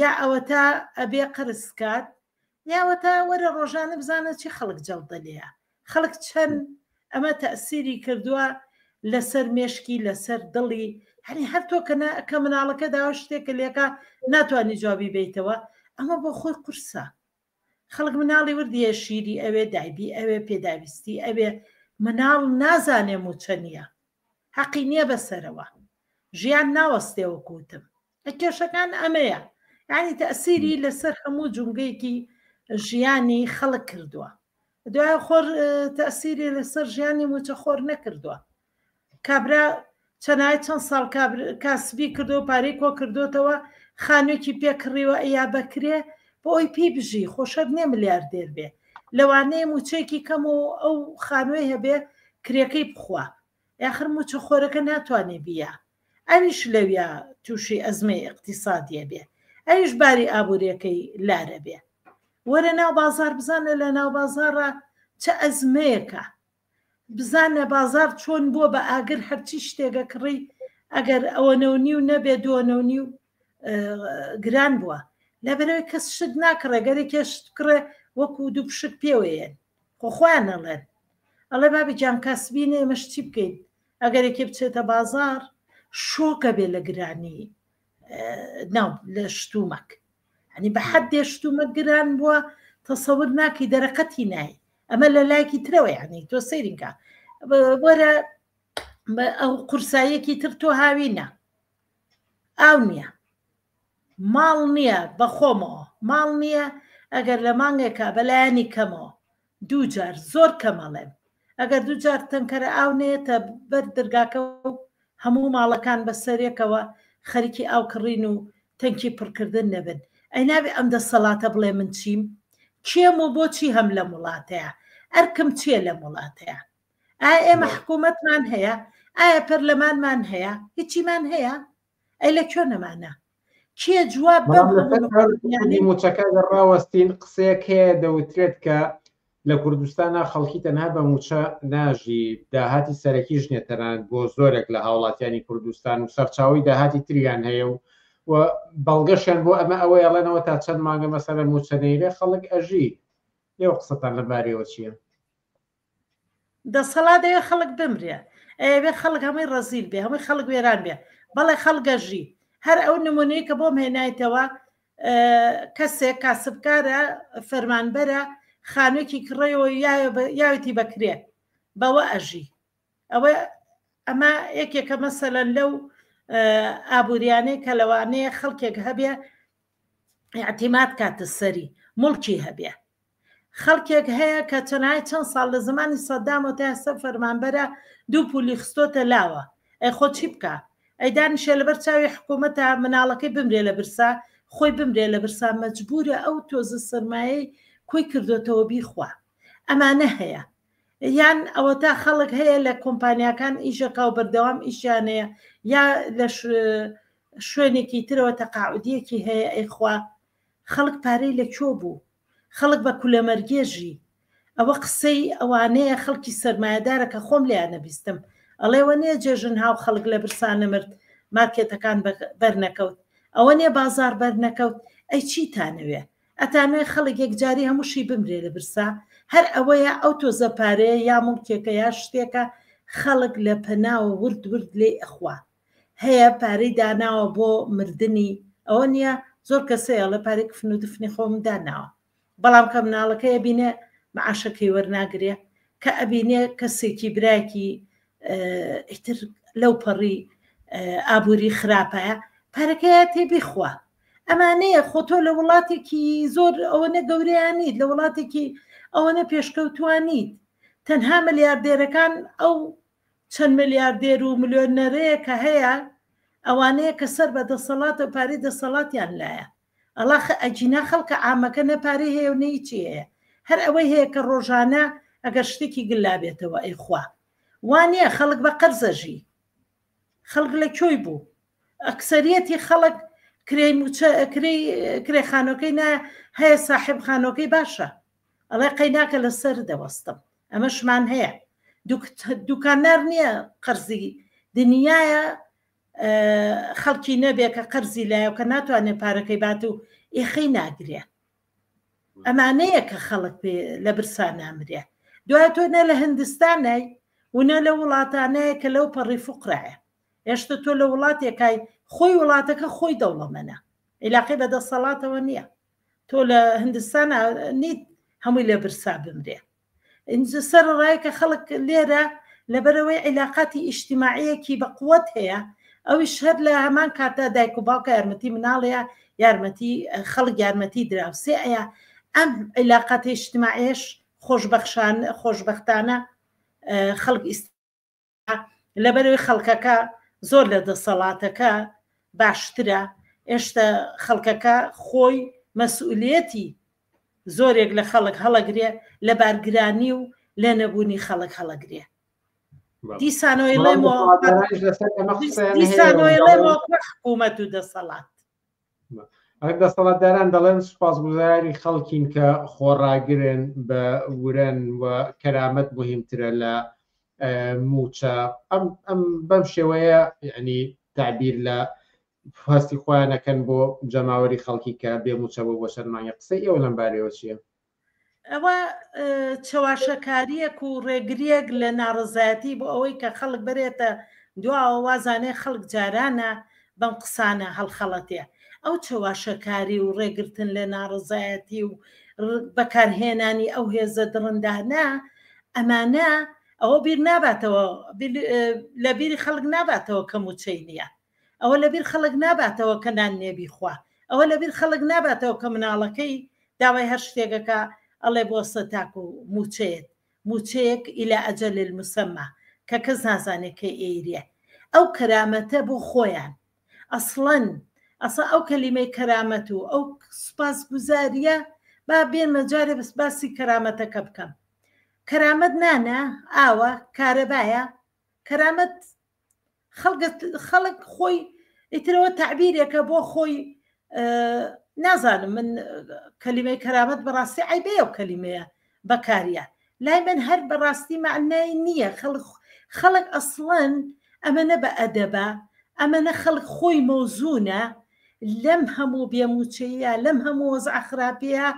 یا ئەوە تا ئەبێ قرسکات یاوە تا وەرە ڕۆژانە بزانە چی خەڵک جەڵدەلەیە خەڵک چەند ئەمە تەئسیری کردووە لەسەر مێشکی لەسەر دڵی هەنی هەر تۆ کە مناڵەکە داوە شتێکە لێکە ناتوانانی جوابی بیتەوە ئەمە بۆ خۆی قورسە خەڵک مناڵی وردیە شیری ئەوێ دایبی ئەوێ پێداویستی ئەوێ مناڵ نازانێ موچە نییە حەقی نییە بەسەرەوە ژیان ناوەستێوە کوتم کێشەکان ئەمەیە یعنی تەئسیری لەسەر هەموو جونگەیەکی ژیانی خەڵک کردووە دوای خۆر تەئسیری لەسەر ژیانی موچە خۆر نەکردووە کابرا چەنای چەند ساڵ کاسبی کردو پارەی کۆ کردوتەوە خانوویەکی پێکڕیوە ئەیا بەکرێ بۆ ئەوی پێی بژی خۆشەر نییە ملیاردێر بێ لەوانەیە موچەیەکی کەم و ئەو خانوێ هەبێ کرێکەی بخوا یاخر موچە خۆرەکە ناتوانێ بیە ئەویش لەویە تووشی ئەزمەی اقتصادیە بێ ئەویش باری ئابوووریەکەی لارە بێ وەرە ناو بازار بزانە لە ناو بازارە چه ئەزمەیەکە بزانە بازار چۆن بووە بە ئاگر هەرچی شتێگە کڕی ئەگەر ئەوە نەونی و نەبێ دووەنەونی و گران بووە لەبەرەوەی کەس شت ناکڕێ گەرێکێ شت کڕێ وەکو دوو پشک پێوەیەن خۆخوایان ئەڵێن ئەڵێ بابی جام کاسبینە ئێمەش چی بکەین ئەگەرێکی بچێتە بازار شۆکە بێ لە گرانی ناو لە شتومەک ئەنی بە حەدێ شتومەک گران بووە تەسەور ناکەی دەرەقەتی نای ئەمە لە لایەکی ترەوە یعنی تۆ سەیرینکە وەرە ئەو قورساییەکی تر تۆ هاوینە ئاو نییە ماڵ نییە بەخۆمەوە ماڵ نییە ئەگەر لە مانگێکە بەلایانی کەمەوە دوو جار زۆر کەمەڵێن ئەگەر دوو جار تەنکەرە ئاو نێتە بەر دەرگاکە و هەموو ماڵەکان بەسەرێکەوە خەریکی ئاو کڕین و تەنکی پڕکردن نەبن ئەی نابێ ئەم دەسەڵاتە بڵێ من چیم کێم و بۆچی هەم لە وڵاتەیە ئەرکم چییە لە وڵاتەیە ئایا ئێمە حکوومەتمان هەیە ئایا پەرلەمانمان هەیە هیچیمان هەیە ئەی لە کوێنەمانە کێ جواب
موچەکە ڕاوەستین قسەیەک هەیە دەوترێت کە لە کوردستانە خەڵکی تەنها بە موچە ناژی داهاتی سەرەکی ژنێتەران بۆ زۆرێک لە هاوڵاتیانی کوردستان و سەرچاوی داهاتی تریان هەیە و بەڵگەشیان بۆ ئەمە ئەوەی ئەڵێنەوە تا چەند مانگە مەسەلە موچەنەیرێ خەڵک ئەژی لێو قسەتان لەبارەوە چییە؟
دەسەڵاتەوە خەڵک بمرێ ئەوێ خەڵک هەمووی ڕەزیل بێ هەمووی خەڵک وێران بێ بەڵێ خەڵگەژی هەر ئەو نمونەیە کە بۆم هێنایتەوە کەسێک کاسبکارە فەرمانبەرە خانوویەکی کڕێەوە یاوێتی بەکرێ بەوە ئەژی ئەوە ئەمە یەکێکە مەسەلەن لەو ئابوووریانەی کە لەوانەیە خەڵکێک هەبێ اعتیماد کاتە سەری مڵکی هەبێ خەڵکێک هەیە کە چەنای چەند ساڵ لە زمانی سەدام و تا ئێستا فەرمانبەرە 2 پولی خستۆتە لاوە ئەی خۆ چی بکە ئەیدانیشێ لەبەر چاوی حکوومەتە مناڵەکەی بمرێ لە برسا خۆی بمرێ لە برسا مەجبورە ئەو تۆزە سەرمایەی کۆی کردوێتەوە بیخوا ئەمانە هەیە یان ئەوە تا خەڵک هەیە لە کۆمپانیاکان ئیشەکە و بەردەوام ئیشیانەیە یا لە شوێنێکی ترەوە تەقاعودیەکی هەیە ئەیخوا خەڵک پارەی لەکوێ بوو خەڵک بە کولەمەرگێژی ئەوە قسەی ئەوانەیە خەڵکی سەرمایه‌دارە کە خۆم لیانە بیستم ئەڵێوە نییە جێژن هاو خەڵک لە برسانە مرد مارکێتەکان بەرنەکەوت ئەوە نییە بازار بەرنەکەوت ئەی چیتانەوێ ئەتانوێ خەڵک یەکجاری هەمووشی بمرێ لە برسا هەر ئەوەیە ئەو تۆزە پارەیە یا مڵکێکە یا شتێکە خەڵک لە پەناوە ورد لێ ئەخوا هەیە پارەی داناوە بۆ مردنی ئەوە نییە زۆر کەسەیە لە پارەی کفن و دفنی خۆم داناوە بەڵام کە مناڵەکەی بینێ معاشەکەی وەرناگرێ کە ئەبینێ کەسێکی برایکی ئیتر لەو پەڕی ئابووری خراپەیە پارەکەیە تێبیخوا ئەمانەیە خۆتۆ لە وڵاتێکی زۆر ئەوەنە گەورەیانیت لە وڵاتێکی ئەوەنە پێشکەوتوانیت تەنها ملیاردێرەکان ئەو چەند ملیاردێر و ملیۆنەرەیە کە هەیە ئەوانەیە کە سەر بە دەسەڵات و پارەی دەسەڵاتیان لایە ئەڵا ئەجینا خەڵکە ئامەکە نەپارەی هەیە و نەیچی هەیە هەر ئەوەی هەیە کە ڕۆژانە ئەگەر شتێکی گلابێتەوە ئەیخوا وانە خەڵک بە قەرزەژی خەڵک لە کوێی بوو ئەکسەریەتی خەڵک کرێ خانۆکەی هەیە ساحب خانۆکەی باشە ئەڵێ قەیناکە لەسەر دەوەستم ئەمەشمان هەیە دوکانار نییە قەرزی دنیاە خەڵکی نەبێ کە قەرزی لایە و کە ناتوانێت پارەکەی بات و ئێخەی ناگرێ ئەمانەیە کە خەڵک لە برسان نامرێ دوای تۆ نە لە هندستانای ونە لە وڵاتانەیە کە لەو پەڕی فوقرایە هێشتا تۆ لە وڵاتێکای خۆی وڵاتەکە خۆی دەوڵەمەنە عیلاقی بەدەسەڵاتەوە نییە تۆ لە هندستان نیت هەمووی لە برسا بمرێ اینجا سەر ڕایکە خەڵک لێرە لەبەرەوەی عیلاقاتی ئیجتیماعیەکی بە قووەت هەیە ئەویش هەر لە هەمان کاتە دایک و باوکە یارمەتی مناڵەیە یارمەتی خەڵک یارمەتی دراوسێ ئەیە ئەم عیلاقاتی ئیجتیماعیش خۆشبەختانە خەڵک لەبەرەوەی خەڵکەکە زۆر لە دەسەڵاتەکە باشترە ئێشتا خەڵکەکە خۆی مەسئولیەتی زۆرێک لە خەڵک هەڵەگرێ لە بارگرانی و لە نەبوونی خەڵک هەڵەگرێ دیسانەوەی لێمەوە حکوومەت و دەسەڵات
دەسەڵاتداران دەڵێن سوپاسگوزاری خەڵکین کە خۆڕاگرن بە ورەن و کەرامەت مهمترە لە موچە ئەم بەم شێوەیە یعنی تعبیر لە فاستی خۆیانەکەن بۆ جەماوەری خەڵکی کە بێ موچە بۆ بۆ شەرمانگە قسەی ئێوە لەم بارەوە چییە؟
ئەوە چەواشەکاریەک و ڕێگریەک لە ناڕزایەتی بۆ ئەوەی کە خەڵک بێتە دواوە وازانێ خەڵک جارانە بەم قسانە هەڵخەڵەتێ ئەو چەواشەکاری و ڕێگرتن لە ناڕزایەتی و بەکارهێنانی ئەو هێزە درڕندانە ئەمانە ئەوە بیر ناباتەوە لە بیری خەڵک ناباتەوە کە موچەی نییە ئەوە لەبیر خەڵک ناباتەوە کە نان نێبی خوا ئەوە لەبیر خەڵک ناباتەوە کە مناڵەکەی داوای هەر شتێکەکە ئەڵێ بۆ سەتاک و موچەیەک ئیلا ئەجەل المسەما کە کەس نازانێت کە ئێریە ئەو کەرامەتە بۆ خۆیان ئەسڵەن ئەو کەلیمەی کەرامەت و ئەو سوپاسگوزاریە با بێنمە جارێ باسی کەرامەتەکە بکەم کەرامەت نانە ئاوە کارەبایە کەرامەت خەڵک خۆی ئیترەوە تعبیرێکە بۆ خۆی نازانم من کەلیمەی کەرامەت بەڕاستی عیبەیە و کەلیمەیە بەکاریە لای من هەر بەڕاستی معنای نییە خەڵک ئەسڵەن ئەمەنە بە ئەدەبە ئەمەنە خەڵک خۆی مەوزونە لەم هەموو بێموچەیە لەم هەموو وەزع خراپەیە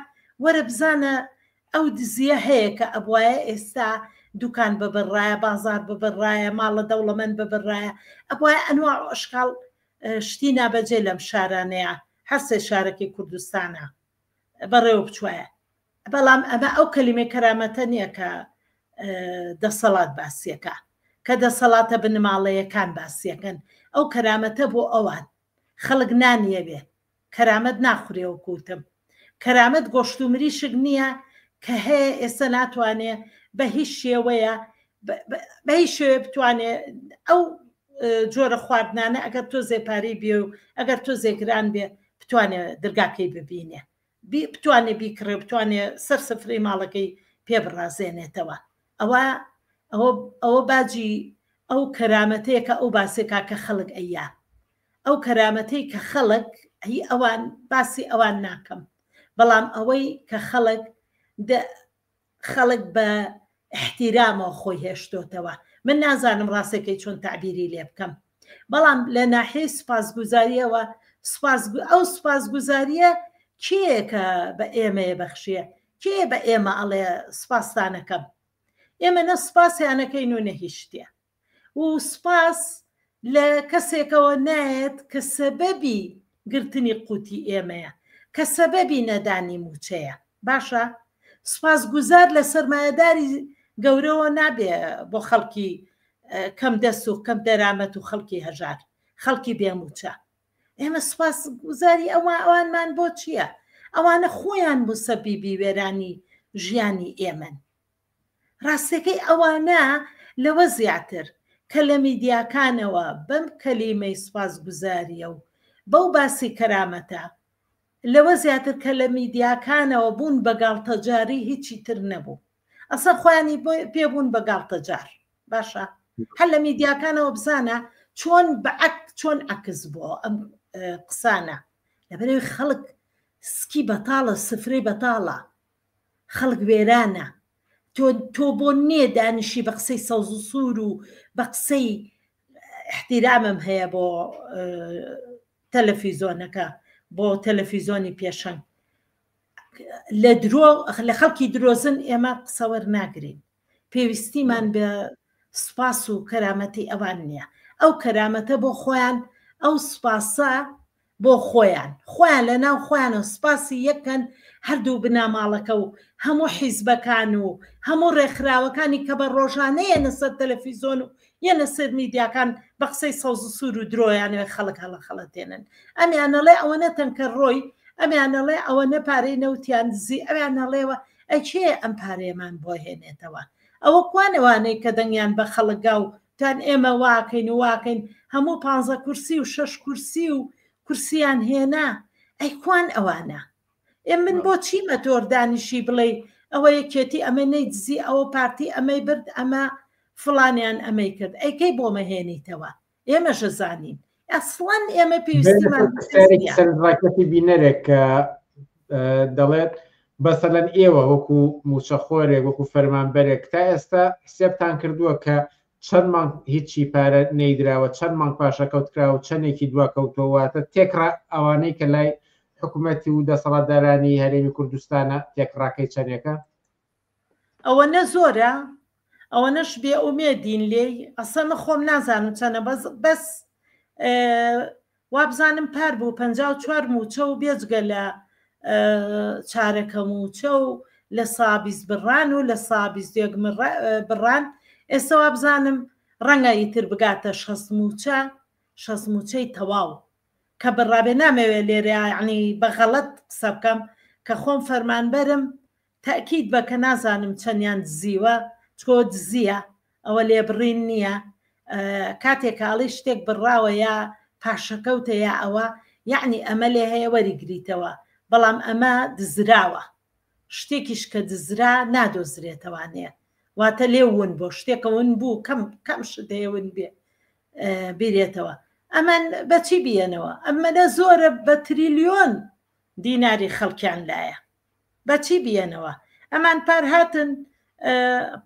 وەرە بزانە ئەو دزیە هەیە کە ئەبوایە ئێستا دوکان ببڕایە بازار ببڕایە ماڵە دەوڵەمەند ببڕایە ئەبوایە ئەنواع ئەشکال شتی نابەجێ لەم شارانەیە هەرسێ شارەکی کوردستانە بەڕێوە بچوایە بەڵام ئەمە ئەو کەلیمەی کەرامەتە نییە کە دەسەڵات باسیەکە کە دەسەڵاتە بنماڵەیەکان باسیەکەن ئەو کەرامەتە بۆ ئەوان خەڵک نانیە بێ کەرامەت ناخورێەوە کوتم کەرامەت گۆشت و مریشک نییە کە هەیە ئێستا ناتوانێت بە هیچ شێوەیە بە هیچ شێوێ بتوانێت ئەو جۆرە خواردنانە ئەگەر تۆ زێپارەی بێ و ئەگەر تۆ زێگران بێ بتوانێت دەرگاکەی ببینێ بتوانێت بیکڕێ بتوانێت سەر سفرەی ماڵەکەی پێ بڕازێنێتەوە ئەوە باجی ئەو کەرامەتەیە کە ئەو باسێکا کە خەڵک ئەیە ئەو کەرامەتەی کە خەڵک هی ئەوان باسی ئەوان ناکەم بەڵام ئەوەی کە خەڵک بە احتیرامەوە خۆی هێشتۆتەوە من نازانم ڕاستەکەی چۆن تعبیری لێ بکەم بەڵام لە ناحیەی سوپاسگوزاریەوە ئەو سوپاسگوزاریە کێ کە بە ئێمەیە بەخشیە کێ بە ئێمە ئەڵێ سوپاسدانەکەم ئێمە نە سوپاسیانەکەین و نەهیشتە و سوپاس لە کەسێکەوە نایەت کە سەبەبی گرتنی قوتی ئێمەیە کە سەبەبی نەدانی موچەیە باشە سوپاسگوزار لە سەرمایەداری گەورەوە نابێ بۆ خەڵکی کەم دەست و کەم دەرامەت و خەڵکی هەژار خەڵکی بێموچە ئێمە سوپاسگوزاری ئەوانمان بۆ چییە ئەوانە خۆیان بۆ سەبیبی وێرانی ژیانی ئێمن ڕاستەکەی ئەوانە لەوە زیاتر کە لە میدیاکانەوە بەم کەلیمەی سوپاسگوزاریە و بەو باسی کەرامەتە لەوە زیاتر کە لە میدیاکانەوە بوون بە گاڵتەجاری هیچی تر نەبوو ئەسە خۆیانی پێبوون بە گاڵتەجار باشە هەر لە میدیاکانەوە بزانە چۆن عکس بۆ ئەم قسانە لەبەرەوەی خەڵک سکی بەتاڵە سفرەی بەتاڵە خەڵک وێرانە تۆ بۆ نییە دانیشی بە قسەی سەوز و سوور و بە قسەی احتیرامم هەیە بۆ تەلەڤیزۆنەکە بۆ تەلەڤیزۆنی پێشەنگ لە خەڵکی درۆزن ئێمە قسەوەر ناگرین پێویستیمان بە سوپاس و کەرامەتی ئەوان نییە ئەو کەرامەتە بۆ خۆیان ئەو سوپاسە بۆ خۆیان لە ناو خۆیانە سوپاسی یەکەن هەردوو بناماڵەکە و هەموو حیزبەکان و هەموو ڕێکخراوەکانی کە بە ڕۆژانەیە نەسەر تەلەڤیزۆن و یەنە سەر میدیاکان بە قسەی سەوز و سوور و درۆیانەوە خەڵک هەڵە خەڵەتێنن ئەمیانەڵێ ئەوەنە تەنکە ڕۆی ئەمیانەڵێ ئەوەنە پارەی نەوتیان دزی ئەویانەڵێەوە ئەکێ ئەم پارەیەمان بۆ هێنێتەوە ئەوە کوانەوانەی کە دەنگیان بە خەڵکگا و تان ئێمە واکەین و واکەین هەموو 15 کورسی و 6 کورسی و کورسیان هێنا ئەیکوان ئەوانە من بۆ چی مەتۆر دانیشی بڵێ ئەوە یەکێتی ئەمە نەیدزی ئەوە پارتی ئەمەی برد ئەمە فڵانیان ئەمەی کرد ئەیکەی بۆ مەهێنیتەوە ئێمەش زانین ئەسڵان ئێمە پێویستیمان
سەرڕاکەتی بینەرێک دەڵێت بەسەلەن ئێوە وەکو موچەخۆرێک وەکو فەرمانبەرێک تا ئێستا حسێبتان کردووە کە چەند مانگ هیچی پارە نەیدراوە چەند مانگ پاشەکەوت کرا و چەندێکی دواکەوتەوەواتە تێکڕا ئەوانەی کە لای حکوومەتی و دەسەڵاتدارانی هەرێمی کوردستانە تێکڕاکەی چەندێکە
ئەوە نە زۆرە ئەوەنەش بێ ئومێدین لێی ئەسەمە خۆم نازانم چەنە بەس وابزانم پار بوو 54 موچە و بێجگە لە چارەکە موچە و لە سابیز بڕان و لە سابیز دێگ بڕان ئێستا وابزانم ڕەنگە ئیتر بگاتە 60 موچەی تەواو کە بڕابێ نامەوێت لێرە یعنی بەغەڵەت قسە بکەم کە خۆم فەرمانبەرم تاکید بە کە نازانم چەندیان دزیوە چۆ دزیە ئەوە لێبڕین نییە کاتێکاڵی شتێک بڕاوە یا پاشەکەوتە یا ئەوە یعنی ئەمە لێ هەیە وەریگریتەوە بەڵام ئەمە دزراوە شتێکیش کە دزرا نادۆزرێتەوانەیە واتە لێون بۆ شتێکەون بوو کەم شتەیەون بێ بیرێتەوە ئەمان بەچی بیەنەوە ئەمەدە زۆرە بە تریلیۆن دیناری خەڵکیان لایە بەچی بیەنەوە ئەمان پار هاتن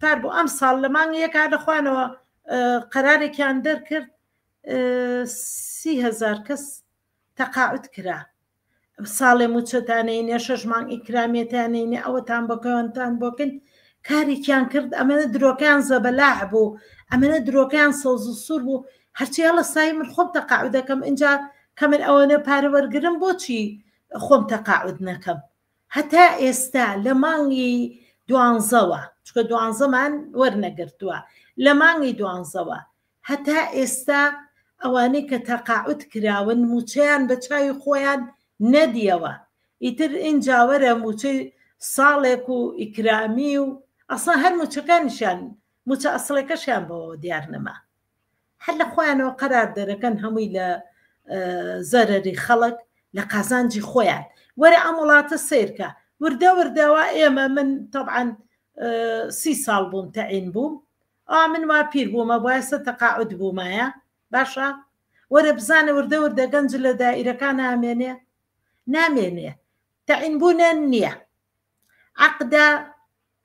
پار بۆ ئەم ساڵ لە مانگ یەک دەخوانەوە قەرارێکیان دەرکرد 30,000 کەس تەقاعد کرا ساڵێ موچەتانەینێ 6 مانگ ئیکرامێتیانینێ ئەوەتان بۆکەوەتان بۆکن کارێکیان کرد ئەمەنە درۆکیان زەبەلاح بوو ئەمەنە درۆکیان سەوز و سوور بوو هەرچی هەڵە سای من خۆم تەقاعد دەکەم اینجا کە من ئەوەنە پارە وەرگرم بۆچی خۆم تەقاعد نەکەم هەتا ئێستا لە مانگی 12ەوە چکە 12مان وەرنەگرتووە لە مانگی 12ەوە هەتا ئێستا ئەوانەی کە تەقاعد کراون موچەیان بە چاوی خۆیان نەدیەوە ئیتر ئینجاوەرە موچەی ساڵێک و ئیکرامی و ئەسڵا هەر موچەکانیشان موچە ئەسڵێکەشیان بۆ دیار نەما هەر لە خۆیانەوە قەرار دەرەکەن هەمووی لە زەرەری خەڵک لە قازانجی خۆیان وەرە ئەم وڵاتە سیرکە وردە وردەوە ئێمە من طبعاً 30 ساڵ بووم تەعین بووم من وا پیر بوومە بۆیسە تەقاعد بوومایە باشە وەرە بزانە وردە وردە گەنج لە دائیرەکان نامێنێ نامێنێ تەعین بوونە نییە عقدە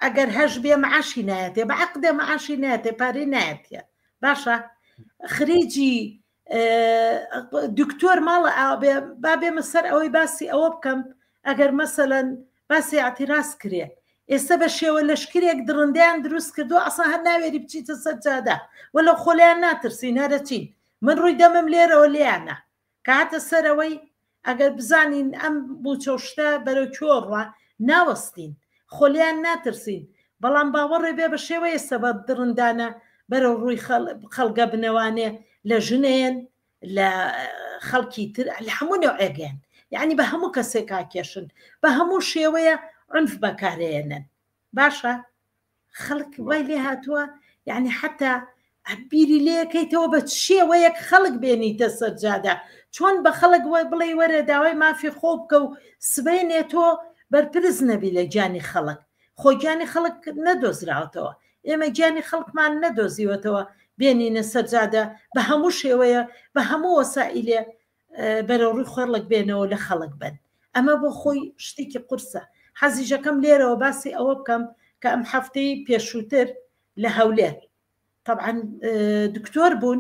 ئەگەر هەش بێ مەعاشی نایەتێ بە عقدە مەعاشی نایەتێ پارەی نایەتێ باشە خریجی دکتۆر ماڵە با بێمە سەر ئەوەی باسی ئەوە بکەم ئەگەر مەسەلەن باسی ئاعتیراز کرێ ئێستا بە شێوە لەشکرێک درڕندیان دروست کردو ئەسا هەر ناوێری بچیتە سەرجادا وەلە خۆلیان ناترسین هەرەچین من ڕووی دەمم لێرەوە لیانە کاتە سەرەوەی ئەگەر بزانین ئەم بووچەشتە بەرەو کۆڕە ناوەستین خۆلیان ناترسین بەڵام باوەڕێ بێ بە شێوە ئێستا بە درڕندانە بەرەو ڕووی خەڵگە بنەوانێ لە ژنێن لە خەڵکی تر لە هەموو نەوعێگەن یعنی بە هەموو کەسێکا کێشن بە هەموو شێوەیە عنف بەکارێنن باشە خەڵک وای لێ هاتووە یعنی حتا بیری لێەکەیتەوە بە شێوەیەک خەڵک بێنیتە سەرجادا چۆن بە خەڵک بڵێ وەرە داوای مافی خۆ بکە و سبەینێ تۆ بەرپرس نەبی لە گیانی خەڵک خۆ گیانی خەڵک نەدۆزراوەتەوە ئێمە گیانی خەڵکمان نەدۆزیوەتەوە بێنینە سەرجادا بە هەموو شێوەیە بە هەموو وەسائلێ بەرەو ڕووی خۆرڵک بێنەوە لە خەڵک بن ئەمە بۆ خۆی شتێکی قورسە حەزیژەکەم لێرەوە باسی ئەوە بکەم کە ئەم هەفتەی پێشووتر لە هەولێر طبعاً دکتۆر بوون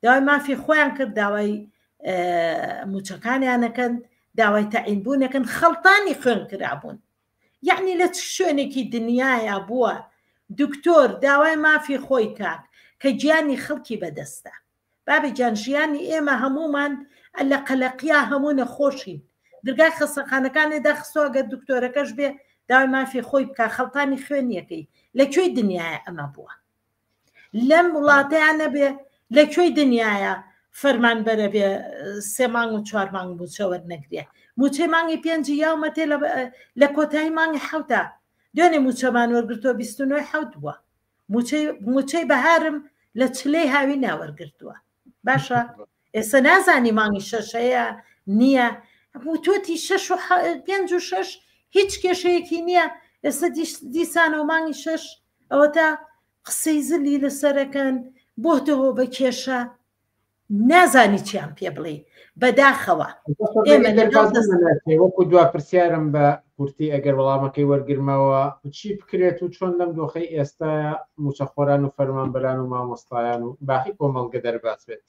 داوای مافی خۆیان کرد داوای موچەکانیانەکەن داوای تەعین بوونەکەن خەڵتانی خوێن کرابوون یعنی لە شوێنێکی دنیاە بووە دکتۆر داوای مافی خۆی کاک کە گیانی خەڵکی بەدەستە بابی جان ژیانی ئێمە هەمومان لە قەلەقیا هەموو نەخۆشین دەرگای خەستەخانەکانی داخستۆ گە دکتۆرەکەش بێ داوای مافی خۆی بکە خەڵتانی خوێنیەکەی لەکوێی دنیاە ئەمە بووە لەم وڵاتیانە بێ لەکوێی دنیاە فەرمانبەرە بێ 3 مانگ و 4 مانگ بوو چەوەەر نەگرێ موچەی مانگی 5 یاومەتێ لە کۆتایی مانگی حوتە دوێنێ موچەمان وەرگرتووە 29 حوت بووە موچەی بەهارم لە چلەی هاوی ناوەرگرتووە باشە ئێستا نازانی مانگی 6 هەیە نییە تۆتی 6 و 5 و 6 هیچ کێشەیەکی نییە ئێستا دیسانەوە مانگی 6 ئەوە تا قسەی زلی لەسەرەکەن بۆتەوە بە کێشە نازانی چیان پێ بڵێ بەداخەوە
وەکو دوا پرسیارم بە کورتی ئەگەر وەڵامەکەی وەرگرمەوە چی بکرێت و چۆن لەم دۆخەی ئێستا موچەخۆران و فەرمانبەران و مامۆستایان و باقی کۆمەڵگە دەرباس بێت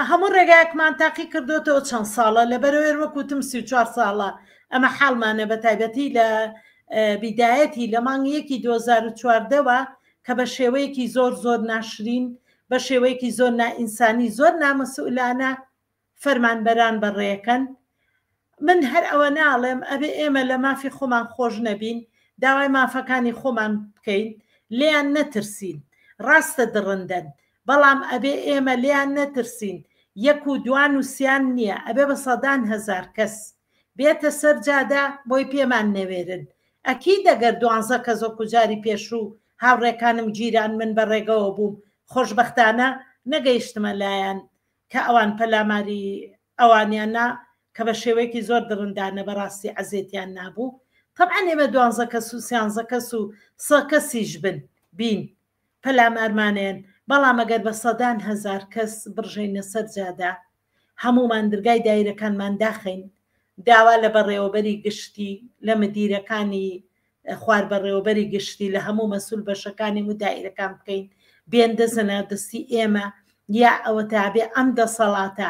هەموو ڕێگایەکمان تاقی کردوتەوە چەند ساڵە لەبەرەوەێ وەکوتم 34 ساڵە ئەمە حاڵمانە بە تایبەتی لە بیدایەتی لە مانگیەکی 2014ەوە کە بە شێوەیەکی زۆر ناشرین بە شێوەیەکی زۆر نائینسانی زۆر نامەسئولانە فەرمانبەران بەڕێەکەن من هەر ئەوە ناڵێم ئەبێ ئێمە لە مافی خۆمان خۆش نەبین داوای مافەکانی خۆمان بکەین لێیان نەترسین ڕاستە درڕندن بەڵام ئەبێ ئێمە لێیان نەترسین 1 و 2 و 3 نییە ئەبێ بە 100,000 کەس بێتە سەرجادا بۆی پێمان نەوێرن ئەکی دەگەر 12 کەس وەکو جاری پێشوو هاوڕێکانم گیران من بە ڕێگەوە بووم خۆشبەختانە نەگەیشتمە لایەن کە ئەوان پەلاماری ئەوانیانە کە بە شێوەیەکی زۆر درڕندانە بەڕاستی عەزێتیان نابوو طبعاً ئێمە 12 کەس و 13 کەس و 100 کەسیش بین پەلامارمانێن بەڵام ئەگەر بە 100,000 کەس بڕژەینە سەرجادا هەمومان دەرگای دایرەکانمان داخین داوا لە بەڕێوەبەری گشتی لە مدیرەکانی خوار بەڕێوەبەری گشتی لە هەموو مەسئول بەشەکانی و دایرەکان بکەین بێندەزنە دەستی ئێمە یا ئەوە تابێ ئەم دەسەڵاتە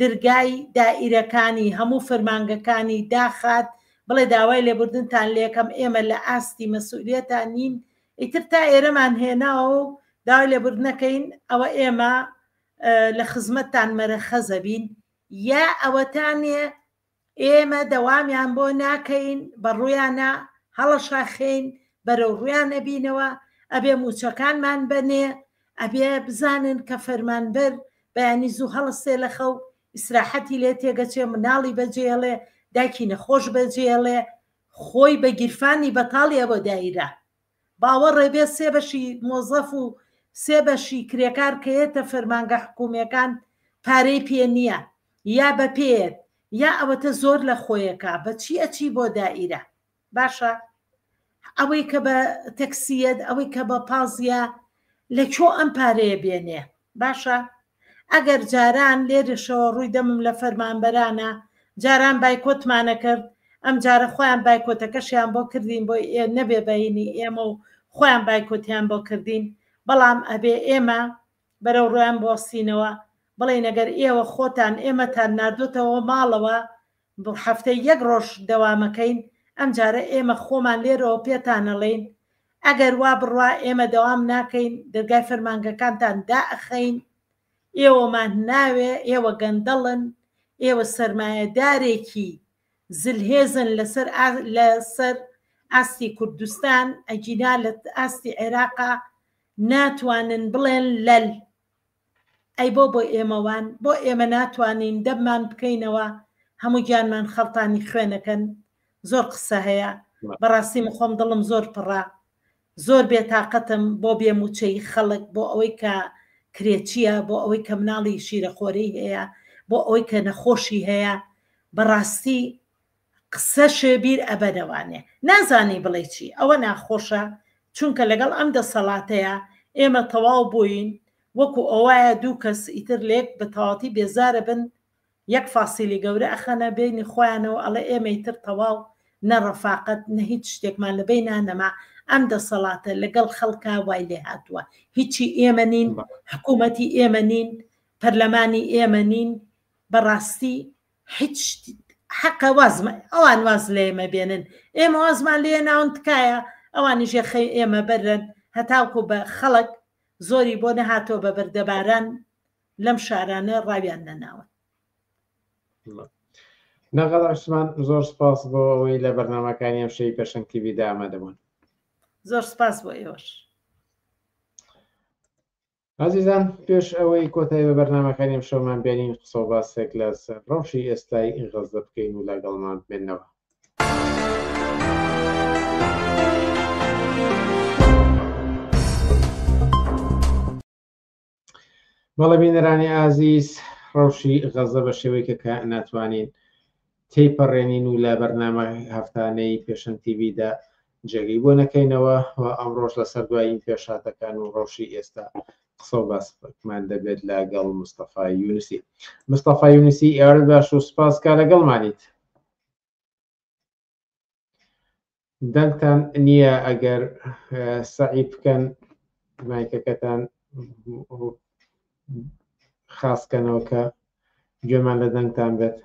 دەرگای دائیرەکانی هەموو فەرمانگەکانی داخات بڵێ داوای لێبوردنتان لێکەم ئێمە لە ئاستی مەسئولیەتان نین ئیتر تا ئێرەمان هێناوە و داوای لێبوردنەکەین ئەوە ئێمە لە خزمەتتان مەرەخەزە بین یا ئەوەتانێ ئێمە دەوامیان بۆ ناکەین بەڕوویانە هەڵەشاخین بەرەو ڕویانە بینەوە ئەبێ موچەکانمان بنێ ئەبێ بزانن کە فەرمانبەر بەیانی زوو هەڵستێ لە خەو ئیسراحەتی لێ تێگەچێ مناڵی بەجێڵێ دایکی نەخۆش بەجێڵێ خۆی بە گیرفانی بەتاڵیە بۆ دایرە باوەڕێ بێ سێ بەشی مۆزەف و سێ بەشی کرێکار کەیەتە فەرمانگە حکوومەکان پارەی پێ نییە یا بە پێت یا ئەوەتە زۆر لە خۆیەکە بەچی ئەچی بۆ دائیرە باشە ئەوەی کە بە تەکسیەت ئەوەی کە بە پازیە لەکۆ ئەم پارەیە بێنێ باشە ئەگەر جاران لێرەشەوە ڕووی دەمم لە فەرمانبەرانە جاران بایکۆتمانە کرد ئەم جارە خۆیان بایکۆتەکەشیان بۆ کردین بۆ نەبێ بەینی ئێمە و خۆیان بایکۆتیان بۆ کردین بەڵام ئەبێ ئێمە بەرەو ڕۆیان بۆستینەوە بڵێ نەگەر ئێوە خۆتان ئێمەتان نردوتەوە ماڵەوە بۆ هەفتەی یەک ڕۆژ دەوامەکەین ئەم جارە ئێمە خۆمان لێرەوە پێتانەڵێن ئەگەر وا بڕوا ئێمە دەوام ناکەین دەرگای فەرمانگەکانتان دائەخەین ئێوەمان ناوێ ئێوە گەندەڵن ئێوە سەرمایەدارێکی زلهێزن لەسەر ئاستی کوردستان ئەجینا لە ئاستی عێراقا ناتوانن بڵێن لەل ئەی بۆ ئێمەوان بۆ ئێمە ناتوانین دەبمان بکەینەوە هەموو گیانمان خەڵتانی خوێنەکەن زۆر قسە هەیە بەڕاستی خۆم دڵم زۆر پڕا زۆر بێتاقەتم بۆ بێموچەی خەڵک بۆ ئەوەی کە کرێچیە بۆ ئەوەی کە مناڵی شیرەخۆری هەیە بۆ ئەوەی کە نەخۆشی هەیە بەڕاستی قسە شێبیر ئەبەنەوانێ نازانی بڵێ چی ئەوە ناخۆشە چونکە لەگەڵ ئەم دەسەڵاتەیە ئێمە تەواو بووین وەکو ئەوایە دوو کەس ئیتر لێک بە تەواتی بێزارە بن یەک فاسیلی گەورە ئەخەنە بینی خۆیانەوە ئەڵێ ئێمە ئیتر تەواو نەڕەفاقەت نە هیچ شتێکمان لە بینانەما ئەم دەسەڵاتە لەگەڵ خەڵکا وای لێ هاتووە هیچی ئێمە نین حکوومەتی ئێمە نین پەرلەمانی ئێمە نین بەڕاستی هیچ حەقە وازمە ئەوان واز لە ئێمە بێنن ئێمە وازمان لێ ناون تکایە ئەوانی ژێخەی ئێمە بەرن هەتاوکو بە خەڵک زۆری بۆ نەهاتۆ بە بەردەباران لەم شارانە ڕاویان نەناوە
نەغەڵ عوسمان زۆر سپاس بۆ ئەوەی لە بەرنامەکانی ئەم شەی پێشەنگ تیڤیدا ئامادەبوون
زۆر سپاس بۆ ئێوەش
عزیزان پێش ئەوەی کۆتایی بە بەرنامەکانی ئەم شەومان بێنین قسە و باسێک لە سەر ڕەوشی ئێستای غەزە بکەین و لەگەڵمان بێنەوە بەڵێ بینەرانی ئازیز ڕەوشی غەزە بە شێوەیەکە کە ناتوانین تێیپەڕێنین و لە بەرنامە هەفتانەی پێشەنگ تیڤیدا جێگەی بۆ نەکەینەوە و ئەمڕۆژ لەسەر دوایین پێشاتەکان و ڕەوشی ئێستا قسە و باسمان دەبێت لەگەڵ مستەفای یونسی مستەفای یونسی ئێوارە باش و سپاس کا لەگەڵمانیت دەنگتان نییە ئەگەر سەعی بکەن مایکەکەتان خاستکەنەوە کە گوێمان لە دەنگتان بێت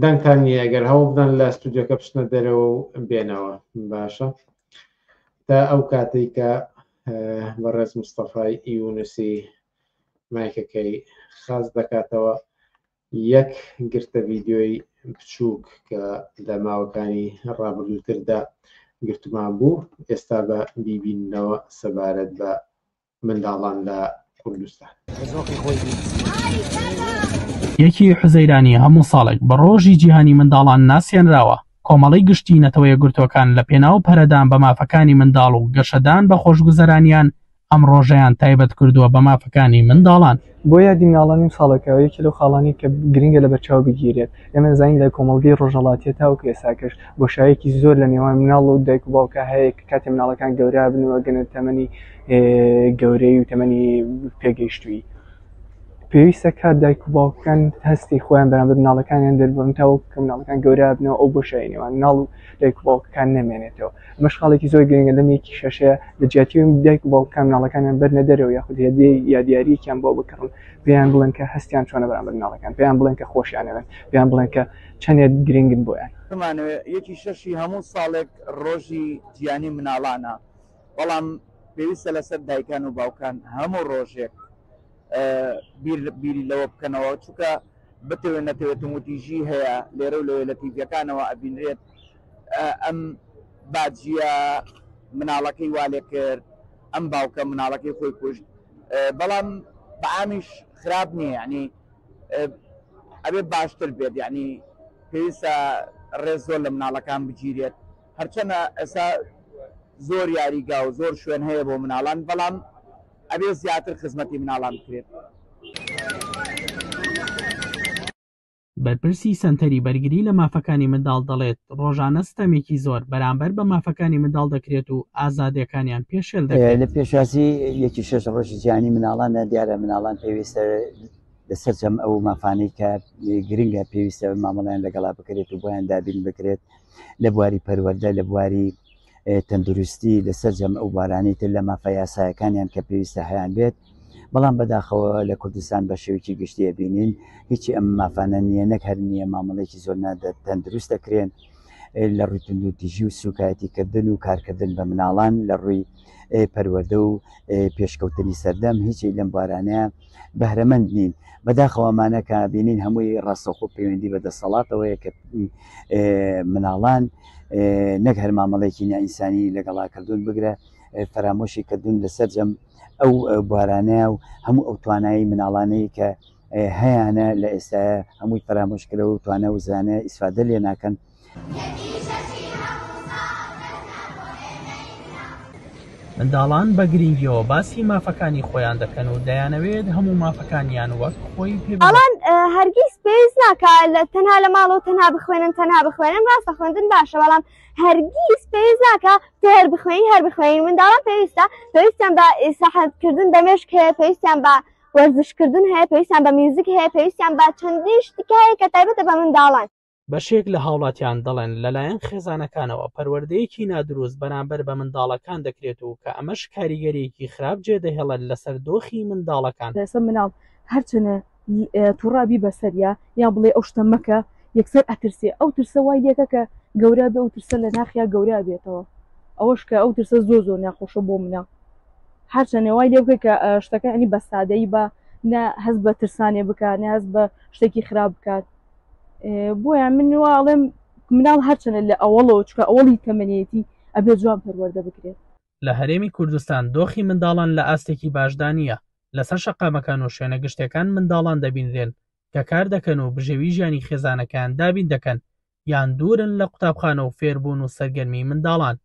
دەنگتان نییە ئەگەر هەوڵ بدەن لە ستودیۆکە بچنە دەرەوە و بێنەوە باشە تا ئەو کاتێک کە بەڕێز مستەفای یونسی مایکەکەی خاست دەکاتەوە یەک گرتە ڤیدیۆی بچووک کە لە ماوەکانی ڕابردووتردا گرتمان بوو ئێستا بە بیبینەوە سەبارەت بە منداڵان لە کوردستان
یەکی حوزەیرانی هەموو ساڵێک بە ڕۆژی جیهانی منداڵان ناسیێنراوە کۆمەڵی گشتی نەتەوەیە گرتوەکان لە پێناو پەرەدان بە مافەکانی منداڵ و گەشەدان بە خۆشگوزەرانیان ئەم ڕۆژەیان تایبەت کردووە بە مافەکانی منداڵان
بۆ یادی مناڵانی ساڵەکەەوە یەکی لەو خاڵانی کە گرنگە لە بەرچاو بگیرێت ئێمە زانین لە کۆمەڵگەی ڕۆژهەڵاتیە تاوکو ئێساکەش بۆشایەکی زۆر لە نێوان مناڵ و دایک و باوکە هەیە کە کاتی مناڵەکان گەورە بنەوە گەنە تەمەنی گەورەی و تەمەنی پێگەیشتووی پێویستە کات دایک و باوکەکان هەستی خۆیان بەرامبەر مناڵەکانیان دەربڕن تاوەکو کە مناڵەکان گەورە بنەوە ئەو بۆشایی نێوان مناڵ و دایک و باوکەکان نەمێنێتەوە ئەمەش خاڵێکی زۆر گرنگە لەمێکی شەشەیە لە جیاتی دایک و باوکەکان مناڵەکانیان بەرنە دەرەوە یاخود یادیاریەکیان بۆ بکڕن پێیان بڵێن کە هەستیان چۆنە بەرامبەر مناڵەکان پێیان بڵێن کە خۆشیانەوێن پێیان بڵێن کە چەندێک گرنگن بۆیان
یەکی شەشی هەموو ساڵێک ڕۆژی جیهانی مناڵانە بەڵام پێویستە لەسەر دایکان و باوکان هەموو ڕۆژێک بیری لەوە بکەنەوە چونکە بتەوێت نەتەوێت وتیژی هەیە لێرە و لەوێ لە تیڤەکانەوە ئەبینرێت ئەم باجیە مناڵەکەی وا لێ کرد ئەم باوکە مناڵەکەی خۆی کوشت بەڵام بەعامیش خراپ نییە یعنی ئەبێ باشتر بێت یعنی پێویستە ڕێز زۆر لە مناڵەکان بگیرێت هەرچەنە ئێستا زۆر یاریگا و زۆر شوێن هەیە بۆ مناڵان بەڵام ئەبێ زیاتر خزمەتی مناڵان بکرێت.
بەرپرسی سنتەری بەرگری لە مافەکانی منداڵ دەڵێت ڕۆژانە ستەمێکی زۆر بەرامبەر بە مافەکانی منداڵ دەکرێت و ئازادیەکانیان پێشێل دەکرێت.
لە پێشواسی یەکی شەش ڕۆژی جیهانی مناڵانە دیارە مناڵان پێویستە لەسەر جەم ئەو مافانەی کە گرنگە پێویستە مامەڵیان لەگەڵا بکرێت و بۆیان دابین بکرێت لە بواری پەروەردە لە بواری تەندروستی لەسەر جەم ئەو بارانەی تر لە مافە یاسایەکانیان کە پێویستە هەیان بێت. بەڵام بەداخەوە لە کوردستان بە شێوکی گشتی بینین هیچی ئەم مافانە نییە نەک هەر نییە مامەڵێکی زۆر تەندروست دەکرێن لە ڕووی تونندوتیژی و سوکایەتیکردن و کارکردن بە مناڵان لە ڕووی پەروەردە و پێشکەوتنی سەردەم هیچی لەم بارانەیە بەهرەمەند نین. بەداخەوەمانە کە بینین هەمووی ڕاستەوخۆ پەیوەندی بە دەسەڵاتەوەیە کە مناڵان نەک هەر مامەڵێکی نائینسانی لەگەڵاکردون بگرە فەرامۆشی کردون لەسەر جەم ئەو بارانەیە و هەموو ئەو توانایی مناڵانەی کە هەیەە لە ئێستاە هەمووی فەرامۆشکرەوە و توانە و زانە ئیسفادە لێ ناکەن.
منداڵان بە گرنگیەوە باسی مافەکانی خۆیان دەکەن و دەیانەوێت هەموو مافەکانیان وەک خۆی
ئەڵان هەرگیز پێویست ناکە تەنها لە ماڵەوە تەنها بخوێنن ڕاستە خوێندن باشە بەڵام هەرگیز پێویست ناکە تۆ هەر بخوێنین منداڵان پێویستیان بە ئیساحەتکردن دەمێشک هەیە پێویستیان بە وەرزشکردن هەیە پێویستیان بە میوزیک هەیە پێویستیان بە چەندین شتێکی هەیە کە تایبەتە بە منداڵان.
بەشێک لە هاوڵاتیان دەڵێن لەلایەن خێزانەکانەوە پەروەردەیەکی نادروست بەرامبەر بە منداڵەکان دەکرێت و کە ئەمەش کاریگەریەکی خراپ جێدەهێڵێت لەسەر دۆخی منداڵەکان.
لەسەر مناڵ هەرچەنە تووڕابی بەسەریا یان بڵێ ئەو شتە مەکە یەکسەر ئەترسێ ئەو ترسە وای لێکە کە گەورە بێ ئەو ترسە لە ناخیا گەورە بێتەوە ئەوەش کە ئەو ترسە زۆر ناخۆشە بۆ منە هەرچەنێ وای لێ بکە کە شتەکە ئەنی بە سادەی بە نە هەست بە ترسانێ بکات نە هەست بە شتێکی خراپ بکات. بۆیان من واڵێم مناڵ هەرچەنە لە ئەوڵەوە چکە ئەوڵی تەمەنێتی ئەبێ جوان پەروەردە بکرێت.
لە هەرێمی کوردستان دۆخی منداڵان لە ئاستێکی باشدانە لەسەر شەقامەکان و شوێنە گشتەکان منداڵان دەبینرێن کە کار دەکەن و بژێوی ژیانی خێزانەکان دابین دەکەن یان دوورن لە قوتابخانە و فێربوون و سەرگەرمی منداڵان.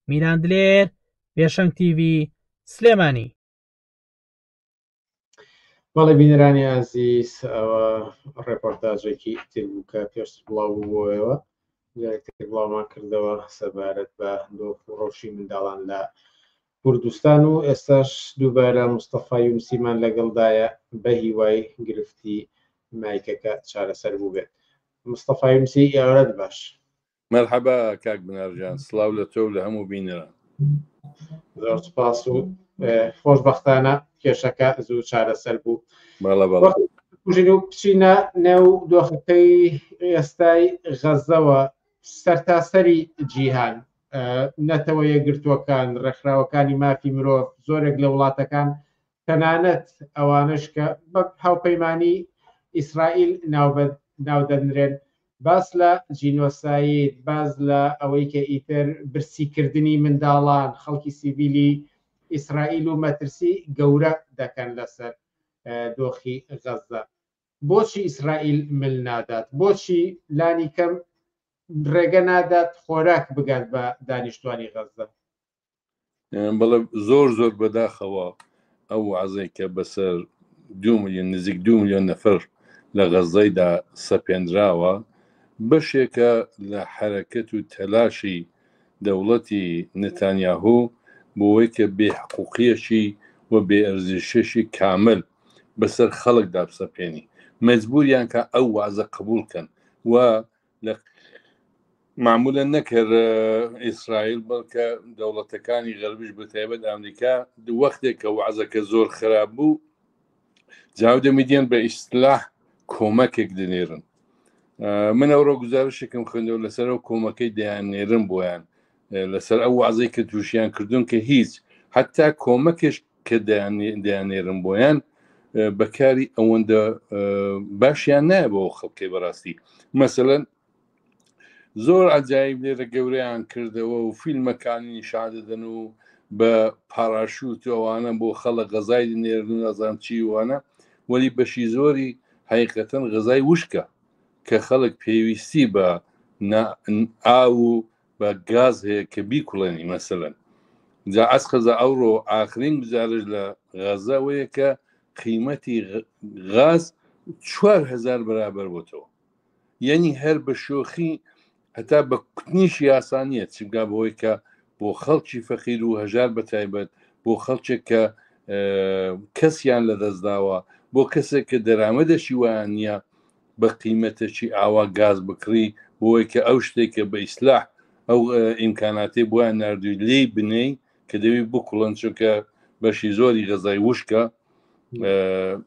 میران دلێر، پێشەنگ تیڤ، سلێمانی.
بەڵێ بینەرانی ئازیز ئەوە ڕێپۆرتاژێکی تر بوو کە پێشتر بڵاو بووەوە جارێکتر بڵاومان کردەوە سەبارەت بە دۆخ و ڕۆژی منداڵان لە کوردستان و ئێستاش دووبارە مستەفای یونسیمان لەگەڵدایە بە هیوای گرفتی مایکەکە چارەسەر بوو بێت. مستەفای یونسی یاورەت باش.
مەرحەبا کاک بنەرجان، سڵاو لە تۆ و لە هەموو بینەران.
زۆر سپاس و خۆشبەختانە کێشەکە زوو چارەسەر بوو. ژین و بچینە نێو دۆخەکەی ئێستای غەزەوە سەرتاسەری جیهان نەتەوە یەکگرتووەکان ڕێکخراوەکانی مافی مرۆڤ زۆرێک لە وڵاتەکان تەنانەت ئەوانش کە بە هاوپەیمانی ئیسرائیل ناودەنرێن باس لە جینۆساید باز لە ئەوەی کە ئیتر برسیکردنی منداڵان خەڵکی سیڤیلی ئیسرائیل و مەترسی گەورە دەکەن لەسەر دۆخی غەزە. بۆچی ئیسرائیل مل نادات؟ بۆچی لانی کەم ڕێگە نادات خۆراک بگات بە دانیشتوانی غەزە؟
بەڵێ زۆر بەداخەوە ئەو وعزەی کە بەسەر 2 ملیۆن نزیک 2 ملیۆن نەفر لە غەزەیدا سەپێنراوە بەشێکە لە حرەکەت و تەلاشی دەوڵەتی نەتانیاهوو بۆەوەی کە بێحقوقیەشی و بێئەرزشەشی کامل بەسەر خەڵکدا بسەپێنی مەجبوریان کە ئەو وازە قبولکەن و لە معمولە نەکرد ئیسرائیل بەڵکە دەوڵەتەکانی غەربیش بەتایبەت ئەمریکا وەختێک کە وازەکە زۆر خراپ بوو جاودەمیدێن بە ئیستلاح کۆمەکێک دەنێرن. من ئەوڕۆ گزارشێکم خوێندەوە لەسەر ئەو کۆمەکەی دەیانێرن بۆیان لەسەر ئەو وازەی کە تووشیان کردوون کە هیچ حتا کۆمەکێش کە دەیانێرن بۆیان بەکاری ئەوەندە باشیان نایە بۆ خەڵکی بەڕاستی. مەسەلەن زۆر عجایب لێرە گەورەیان کردەوە و فیلمەکانی نیشان دەدەن و بە پاراشوت ئەوانە بۆ خەڵک غەزای دەنێرن و نەزانم چی وانە وەلی بەشی زۆری حقیقەتەن غەزای وشکە کە خەڵک پێویستی بە ئاو بە گاز هەیە کە بیکوڵێنی مەسەلەن جا ئەسخەزە ئەوڕۆ ئاخرین گزارش لە غەزەوەیە کە قیمەتی غاز 4000 بەرابەر بۆتەوە یعنی هەر بە شۆخی هەتا بە کوتنیشی یاسانیە چگا بەوەی کە بۆ خەڵکی فەقیر و هەژار بە تایبەت بۆ خەڵکێک کە کەسیان لەدەستداوە بۆ کەسێک کە دەرامەدەشی وایان نییە بە قیمەتێکی ئاوا گاز بکڕی بۆی کە ئەو شتێکە بە ئیسلاح ئەو ئیمکاناتی بۆیان نردووی لێی بنەی کە دەوی بکوڵن چونکە بەشی زۆری غەزای وشکە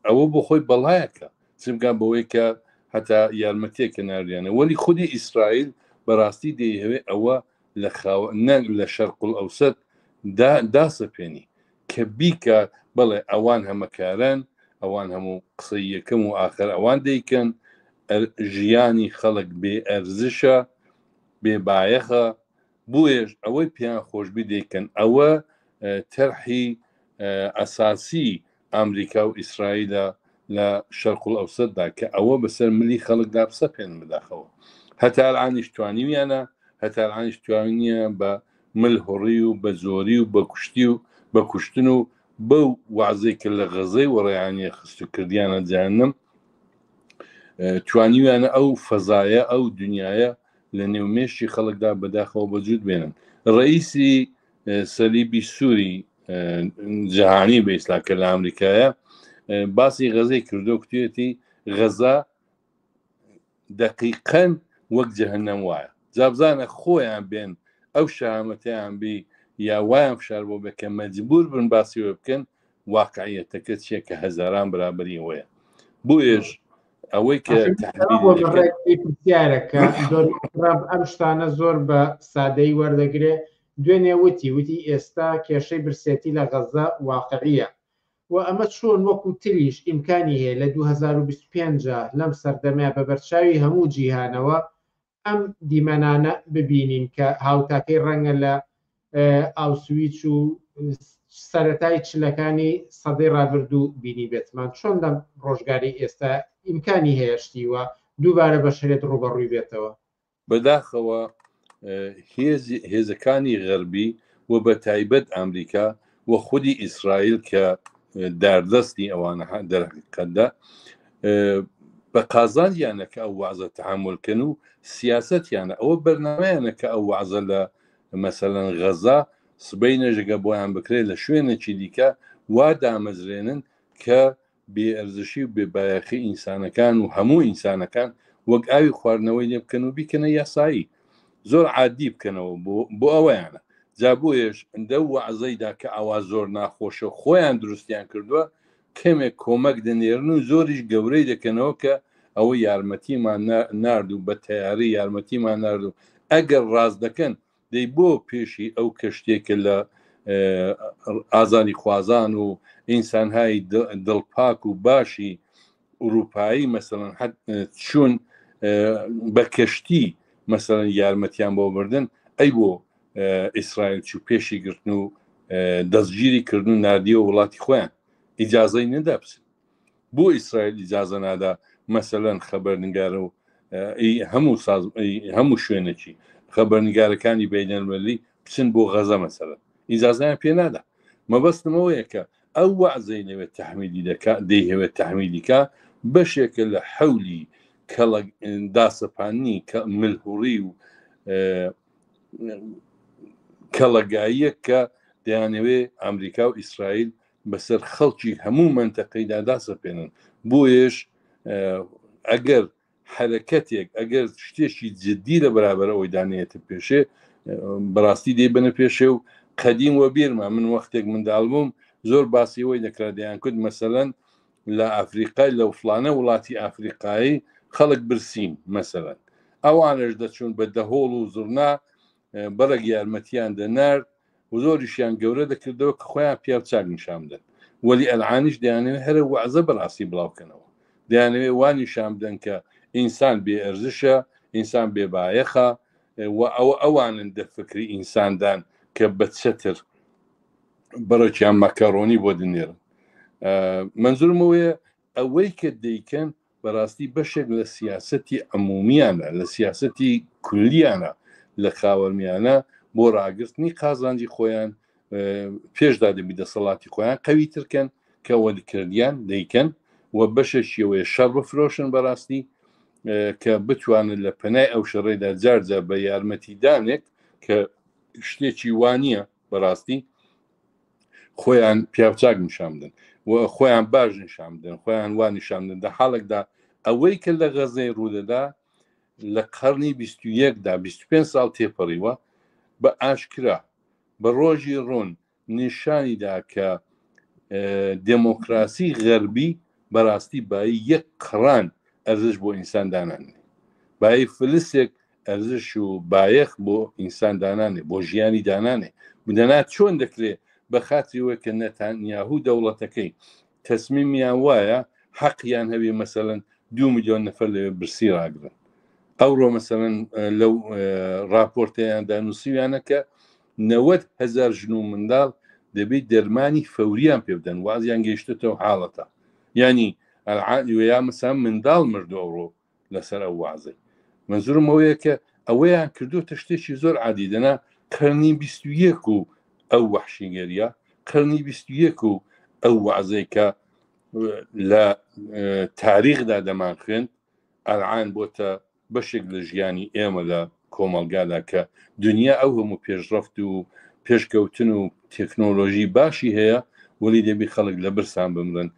ئەوە بۆ خۆی بەڵایەکە چمگا بەوەی کە هەتا یارمەتێکە نردیانە وەلی خودی ئیسرائیل بەڕاستی دەیهوێ ئەوە لە شەرقل ئەوسەد داسەپێنی کە بیکە بەڵێ ئەوان هەمەکارن ئەوان هەموو قسەی یەکەم و ئاخر ئەوان دەیکەن ژیانی خەڵک بێ ئەرزشە بێبایەخە بۆیش ئەوەی پیان خۆشبی دەیکەن ئەوە تەرحی ئەساسی ئەمریکا و ئیسرائیلە لە شەرقل ئەوسەددا کە ئەوە بەسەر ملی خەڵکدا بسەپێن بداخەوە هەتا ئەلعانیش توانیویانە هەتا ئەلعانیش توانیە بە ملهوڕی و بە زۆری و بە کوشتی و بە کوشتن و بەو وعزەی کە لە غەزەی وەڕێیانیە خست و کردیانە جانم توانیویانە ئەو فەزایە ئەو دنیاە لە نێومێشتی خەڵکدا بەداخەوە بەجود بێنن ڕئیسی سەلیبی سووری جەهانی بە ئیسلاکە لە ئەمریکایە باسی غەزەی کردو کوتێتی غەزا دەقیقەن وەک جەهەنەم وایە جابزانە خۆیان بێن ئەو شەهامەتیان بی یا وایان فشار بۆ بکە مەجبور بن باسیەوە بکەن واقعیەتەکە چیەکە هەزاران بەرابەری ئەوەیە بۆیش ئەوەی کە
پرسیارەکە ئەم شتانە زۆر بە سادەی وەردەگرێ دوێنێ وتی ئێستا کێشەی برسێتی لە غەزە واقعیە و ئەمە چۆن وەکو تریش ئیمکانی هەیە لە 2025 لەم سەردەمە بە بەرچاوی هەموو جیهانەوە ئەم دیمەنانە ببینین کە هاوتاکەی ڕەنگە لە ئاوسویچ و سەرەتای چلەکانی سەدەی ڕابردوو بینی بێتمان چۆن لەم ڕۆژگاری ئێستا ئیمکانی هەیەشتیوە دووبارە بە شرێت ڕوبەڕووی بێتەوە
بەداخەوە هێزەکانی غەربی و بە تایبەت ئەمریکا و خودی ئیسرائیل کە داردەستی ئەوانە دەرەکەدا بە قازانیانە کە ئەو وعزە تحملکەن و سیاسەتیانە ئەوە بەرنامەیانە کە ئەو وعزە لە مەسەلەن غەزا سبەی نەژەگە بۆیان بکرێت لە شوێنێکی دیکە وا دامەزرێنن کە بێئەرزشی و بێبایەخی ئینسانەکان و هەموو ئینسانەکان وەک ئاوی خواردنەوەی لێ بکەن و بیکەنە یاسایی زۆر عادی بکەنەوە بۆ ئەوەیانە جا بۆیش ئەندە وعزەیدا کە ئەوا زۆر ناخۆشە خۆیان دروستیان کردووە کەمێک کۆمەک دەنێرن و زۆریش گەورەی دەکەنەوە کە ئەوە یارمەتیمان ناردوو بە تیاری یارمەتیمان ناردوو ئەگەر ڕاز دەکەن دەی بۆ پێشی ئەو کەشتێکە لە ئازادی خوازان و ئینسانهای دڵپاک و باشی ئوروپایی مەسەڵەن چوون بە کەشتی مەسەڵەن یارمەتیان بۆ بردن ئەی بۆ ئیسرائیل چوو پێشی گرتن و دەستگیری کردن و نردیە وڵاتی خۆیان ئیجازەی نەدابسن بۆ ئیسرائیل ئیجازە نادا مەسەڵەن خەبەرنگارە و هەموو شوێنێکی خەبەرنگارەکانی بینەلمەلی بچن بۆ غەزە مەسەڵەن ئیجازەیان پێ نادا مەبەستمەوەیە کە ئەو وعزەی نەوێت تەحمیلی دەیهەوێت تەحمیلیکە بەشێکە لە حەولی کەڵە داسەپانی ملهوڕی و کەڵەگاییە کە دەیانەوێ ئەمریکا و ئیسرائیل بەسەر خەڵکی هەموو منتەقەیدا داسەپێنن بۆیش ئەگەر حرەکەتێک ئەگەر شتێکی جددی لە بەرابەر ئەوەی دانێتە پێشێ بەڕاستی دێ بنە پێشێ و قەدیم وە بیرمە من وەختێک منداڵ بووم زۆر باسیەوەی دەکرا دەیان کرد مەسەلەن لە ئەفریقای لە فلانە وڵاتی ئەفریقایی خەڵک برسیم مەسەلەن ئەوانش دەچون بە دەهۆڵ و زڕنا بەرەگ یارمەتیان دەنارد و زۆریشیان گەورە دەکردەوە کە خۆیان پیاوچاک نیشان بدەن وەلی ئەلعانیش دەیانێت هەرە وعزە بەڕاستی بڵاوکەنەوە دەیانەوێ وانی شان بدەن کە ئینسان بێ ئەرزشە ئینسان بێبایەخە و ئەوانن دەفکری ئینساندان کە بە چەتر بەڕێکیان مەکەڕۆنی بۆ دنێرن منزورمەوەیە ئەوەی کە دەیکەن بەڕاستی بەشێک لە سیاسەتی عمومیانە لە سیاسەتی کولیانە لە خاوەرمیانە بۆ ڕاگررتنی قازانجی خۆیان پێشدا دەبی دەسەڵاتی خۆیان قەویترکەن کە وەلیکردیان دەیکەن و بەشەشیەوەی شەڕ بفرۆشن بەڕاستی کە بتوانن لە پەنای ئەو شەڕێدا جارجار بە یارمەتیدانێک کە شتێکی وانە بەڕاستی خۆیان پیاوچاک نیشاندن و خۆیان باش نیشاندن خۆیان وان نیشاندن لە حاڵێکدا ئەوەی کە لە غەزەی ڕوودەدا لە قەرنی 21دا 25 ساڵ تێپەڕیوە بە ئاشکرا بە ڕۆژی ڕۆن نیشانیدا کە دموکراسی غەربی بەڕاستی بای یەک قڕان ئەرزش بۆ ئینساندانانێ بای فلسێک ئەرزش و بایەخ بۆ ئینساندانانێ بۆ ژیانی دانانێ بدەنات چۆن دەکرێت بە خاتریەوە کە نەتانیاهوو دەوڵەتەکەی تەسمیمیان وایە حەقیان هەبێ مەسەڵەن 2 میلیۆن نەفەر لەوێ برسی ڕاگرن ئەوڕۆ مەسەڵەن لەو راپۆرتەیاندا نووسیویانە کە 90,000 ژن و منداڵ دەبێت دەرمانی فەوریان پێ بدەن وازیان گەیشتێتەوە حاڵەتە ینی یا مەسان منداڵ مردو ئەوڕۆ لەسەر ئەو وازەی منزورم ئەوەیە کە ئەوەیان کردوتە شتێکی زۆر عادیدەنا قەرنی 21 و ئەو وەحشیگەریە قەرنی 21 و ئەو وازەی کە لە تاریخدا دەمان خوێن ئەلعان بۆتە بەشێک لە ژیانی ئێمە لە کۆمەلگادا کە دنیا ئەو هەموو پێشڕەفت و پێشکەوتن و تەکنۆلۆژی باشی هەیە وەلی دەبی خەڵک لە برسان بمرن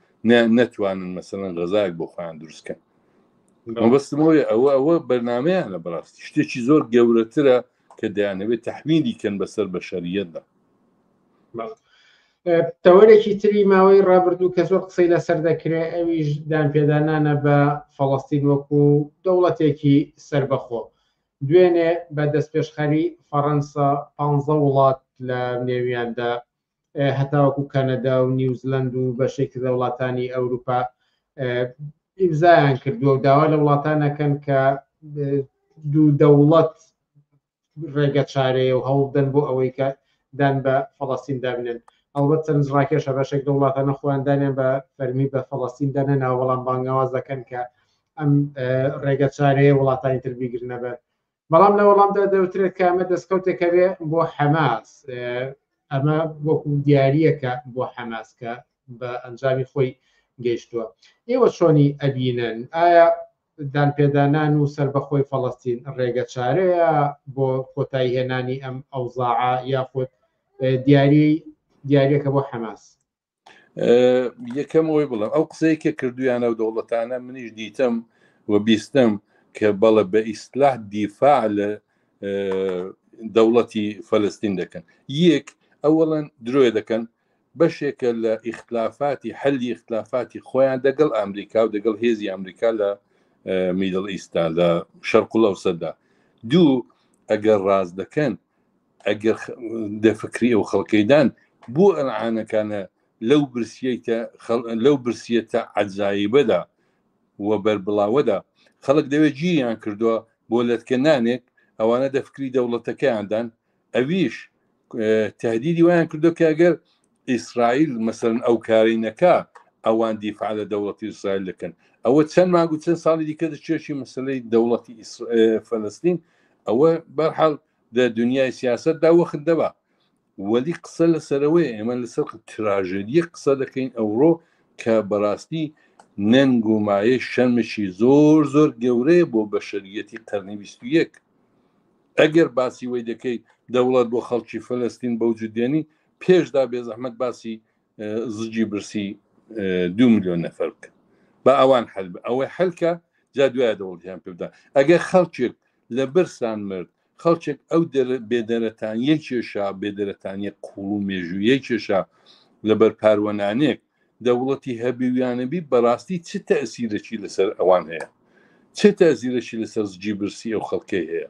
نەتوانن مەسەڵەن غەزایەک بۆ خۆیان دروستکەن مەبەستمەوەی ئەوە بەرنامەیان لە بەڕاستی شتێکی زۆر گەورەترە کە دەیانەوێت تەحمیلی کەن بەسەر بەشەریەتدا
تەوەرێکی تری ماوەی ڕابردوو کە زۆر قسەی لەسەر دەکرێت ئەویش دانپێدانانە بە فەڵەستین وەکو دەوڵەتێکی سربەخۆ دوێنێ بە دەستپێشخەری فەڕەنسا 15 وڵات لە نێویاندا هەتاوەکو کەنەدا و نیوزلند و بەشێکی لە وڵاتانی ئەوروپا ئیمزایان کردووە و داوا لە وڵاتانەکەن کە دوو دەوڵەت ڕێگە چارەیە و هەوڵدەن بۆ ئەوەی کە دان بە فەڵەستین دابنن ئەڵبەت چەند ڕاکێشە بەشێک لە وڵاتانە خۆیاندانیان بە فەرمی بە فەڵەستین دەنە ناو بەڵام بانگاواز دەکەن کە ئەم ڕێگە چارەیە وڵاتانی تر بیگرنە بەر بەڵام لە وەڵامدا دەوترێت کە ئەمە دەستکەوتێکە بێ بۆ حەماس ئەمە وەکو دیارریەکە بۆ حەماس کە بە ئەنجامی خۆی گەیشتووە ئێوە چۆنی ئەبینن ئایا دانپێدانان و سربەخۆی فەڵەستین ڕێگە چارەیە بۆ کۆتایی هێنانی ئەم ئەوزاعە یاخود دیارریەکە بۆ حەماس
یەکەمەوەی بڵم ئەو قسەی کە کردویانە و دەوڵەتانە منیش دیتم و بیستم کە بەڵە بە ئیسلاح دیفاع لە دەوڵەتی فەلەستین دەکەن یەک ئەوەڵەن درۆی دەکەن بەشێکە لە ئیختلافاتی حەلی ئیختلافاتی خۆیان دەگەڵ ئەمریکا و دەگەڵ هێزی ئەمریکا لە میدڵ ئیستا لە شەرق و لەوسەدا دوو ئەگەر ڕاز دەکەن ئەگەر دەفکری ئەو خەڵکەیدان بۆ ئەلعانەکانە لەو برسیەتە عەجایبەدا و بەربڵاوەدا خەڵک دەوێت گیریان کردووە بۆ لەتکەنانێک ئەوانە دەفکری دەوڵەتەکەیاندان ئەویش تهدیدی وایان کردو کە ئەگەر ئیسرائیل مەسەرن ئەو کاری نەکا ئەوان دیفاع لە دەوڵەتی ئیسرائیل دەکەن ئەوە چەند مانگ و چەند ساڵی دیکە دەچێشی مەسەلەی دەوڵەتی فەلەستین ئەوە بەرحەڵ لە دنیای سیاسەتدا وەخت دەبا وەلی قسە لەسەرەوەی ئێمە لەسەر تراژێدی قسە دەکەین ئەوڕۆ کە بەڕاستی نەنگ و مایە شەرمشی زۆر زۆر گەورەیە بۆ بەشەریەتی قەرنی 21 ئەگەر باسی وەی دەکەی دەوڵەت بۆ خەڵکی فەلەستین بەوجودێنی پێشدا بێزەحمەت باسی زجی برسی 2 میلیۆن نەفەر بکە بە ئەوان حەل ئەوەی حەلکە جا دوایە دەوڵەتیان پێ بدە ئەگەر خەڵکێک لە برسان مرد خەڵکێک ئەو بێدەرەتانیە کێشا بێدەرەتانیە قوڵ و مێژوویە کێشا لەبەر پاروەنانێک دەوڵەتی هەبیویانەبی بەڕاستی چ تەئسیرەکی لەسەر ئەوان هەیە چ تەزیرەکی لەسەر زجی برسی ئەو خەڵکەی هەیە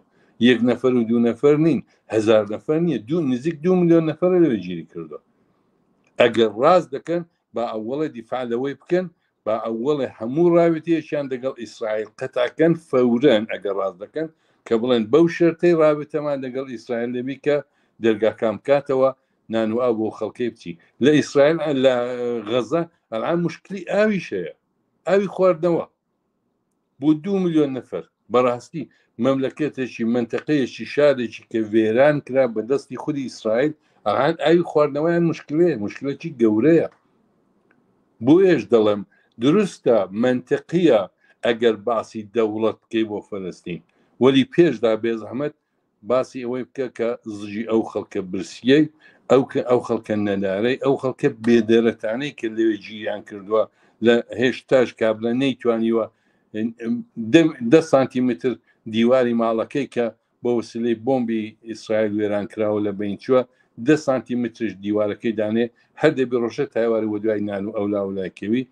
یەک نەفەر و دوو نەفەر نین 1000 نەفەر نییە نزیک 2 میلیۆن نەفەرە لەوێ گیری کردو ئەگەر ڕاز دەکەن با ئەوڵە دیفاع لەوەی بکەن با ئەوڵێ هەموو ڕاوێتەیەکیان دەگەڵ ئیسرائیل قەتاکەن فەورەن ئەگەر ڕاز دەکەن کە بڵێن بەو شەرتەی ڕاوێتەمان لەگەڵ ئیسرائیل دەبی کە دەرگاکان بکاتەوە نان و ئاو بۆ خەڵکەی بچی لە ئیسرائیل لە غەزە ئەلعان مشکلی ئاویش هەیە ئاوی خواردنەوە بۆ 2 ملیۆن نەفەر بەڕاستی مەملەکەتێکی منتەقەیەکی شارێکی کە وێران کرا بە دەستی خودی ئیسرائیل ئەهان ئاوی خواردنەوەیان مشکلێکی گەورەیە بۆیەش دەڵێم دروستە منتەقیە ئەگەر باسی دەوڵەت بکەی بۆ فەلەستین وەلی پێشدا بێزەحمەت باسی ئەوەی بکە کە زژی ئەو خەڵکە برسیەی ئەو خەڵکە نەدارەی ئەو خەڵکە بێدەرەتانەی کە لەوێ گیریان کردووە لە هێشتاش کابرا نەیتوانیوە 10 سانتیمتر دیواری ماڵەکەی کە بە وسیلەی بۆمبی ئیسرائیل وێران کراوە لە بینچووە 10 سانتیمترش دیوارەکەی دانێ هەر دەبێ ڕۆژە تایواری وە دوای نان و ئەولایکەوی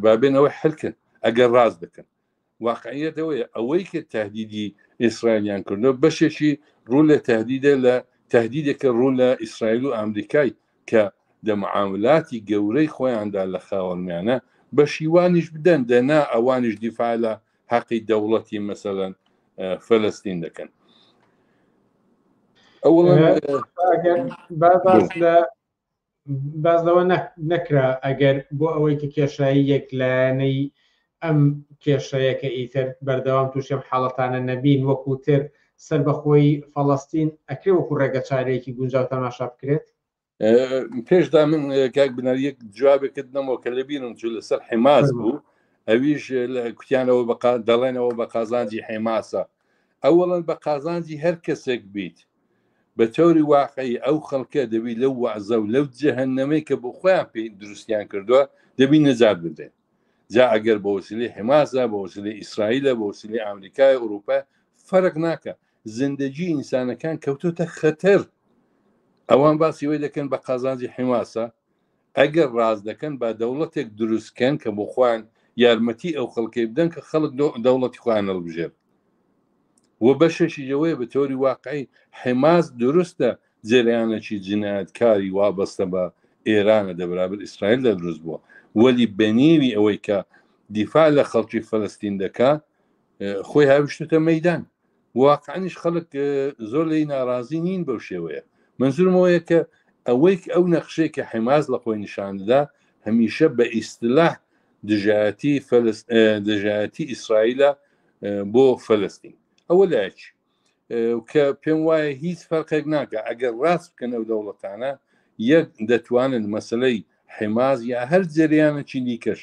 بابێنەوەی حلکن ئەگەر ڕاز دەکەن واقعیەتەوەیە ئەوەی کە تهدیدی ئیسرائیلیان کردو بەشێکی ڕوو لە تهدیدە لە تهدیدێکە ڕوو لە ئیسرائیل و ئەمریکای کە دەمەعاملاتی گەورەی خۆیاندا لە خاوەنمیانە بە شیوانیش بدەن دەنا ئەوانیش دیفاع لە حەقی دەوڵەتی مەسەلەن فەلەستین دەکەن
باز لەوە نەکرا ئەگەر بۆ ئەوەی کە کێشایی یەک لایەنەی ئەم کێشەیە کە ئیتر بەردەوام تووشێم حاڵەتانە نەبین وەکوتر سەر بەخۆی فەڵەستین ئەکرێ وەکو ڕێگە چارەیەکی گونجاو تەماشا بکرێت
پێشدا من کاک بنار یەک جوابێکت نەمەوە کە لەبیرم چوو لەسەر حیماس بوو ئەویش کوتیانەوە دەڵێنەوە بە قازانجی حیماسە ئەوەڵەن بە قازانجی هەر کەسێک بیت بە تۆری واقعی ئەو خەڵکە دەبی لەو وعزە و لەو جەهەنەمەی کە بۆ خۆیان پێی دروستیان کردووە دەبی نەجات بدەن جا ئەگەر بە وسیلەی حیماسە بە وسیلەی ئیسرائیلە بە وسیلەی ئەمریکای ئەوروپا فەرق ناکە زندگی ئینسانەکان کەوتۆتە خەتەر ئەوان باسی وی دەکەن بە قازانجی حیماسە ئەگەر ڕاز دەکەن بە دەوڵەتێک دروستکەن کە بۆ خۆیان یارمەتی ئەو خەڵکەی بدەن کە خەڵک دەوڵەتی خۆیان هەڵبژێر و بەشێکی ئەوەیە بە تۆری واقعی حیماس دروستە جریانێکی جنایەتکاری وابەستە بە ئێرانە دەبرابر ئیسرائیل لە دروست بووە وەلی بەنێوی ئەوەی کە دیفاع لە خەڵکی فەلەستین دەکا خۆی هاویشتە مەیدان واقعانیش خەڵک زۆر لی ناڕازی نین بەو شێوەیە منزورمەوەیە کە ئەوەی ئەو نەخشەیە کە حیماس لە خۆی نیشاندەدا هەمیشە بە ئیستلاح دژایەتی ئیسرائیلە بۆ فەلەستین ئەوە لایەک کە پێم وایە هیچ فەرقێک ناکە ئەگەر ڕاست بکەن ئەو دەوڵەتانە یەک دەتوانن مەسلەی حیماز یا هەر جریانێکی دیکەش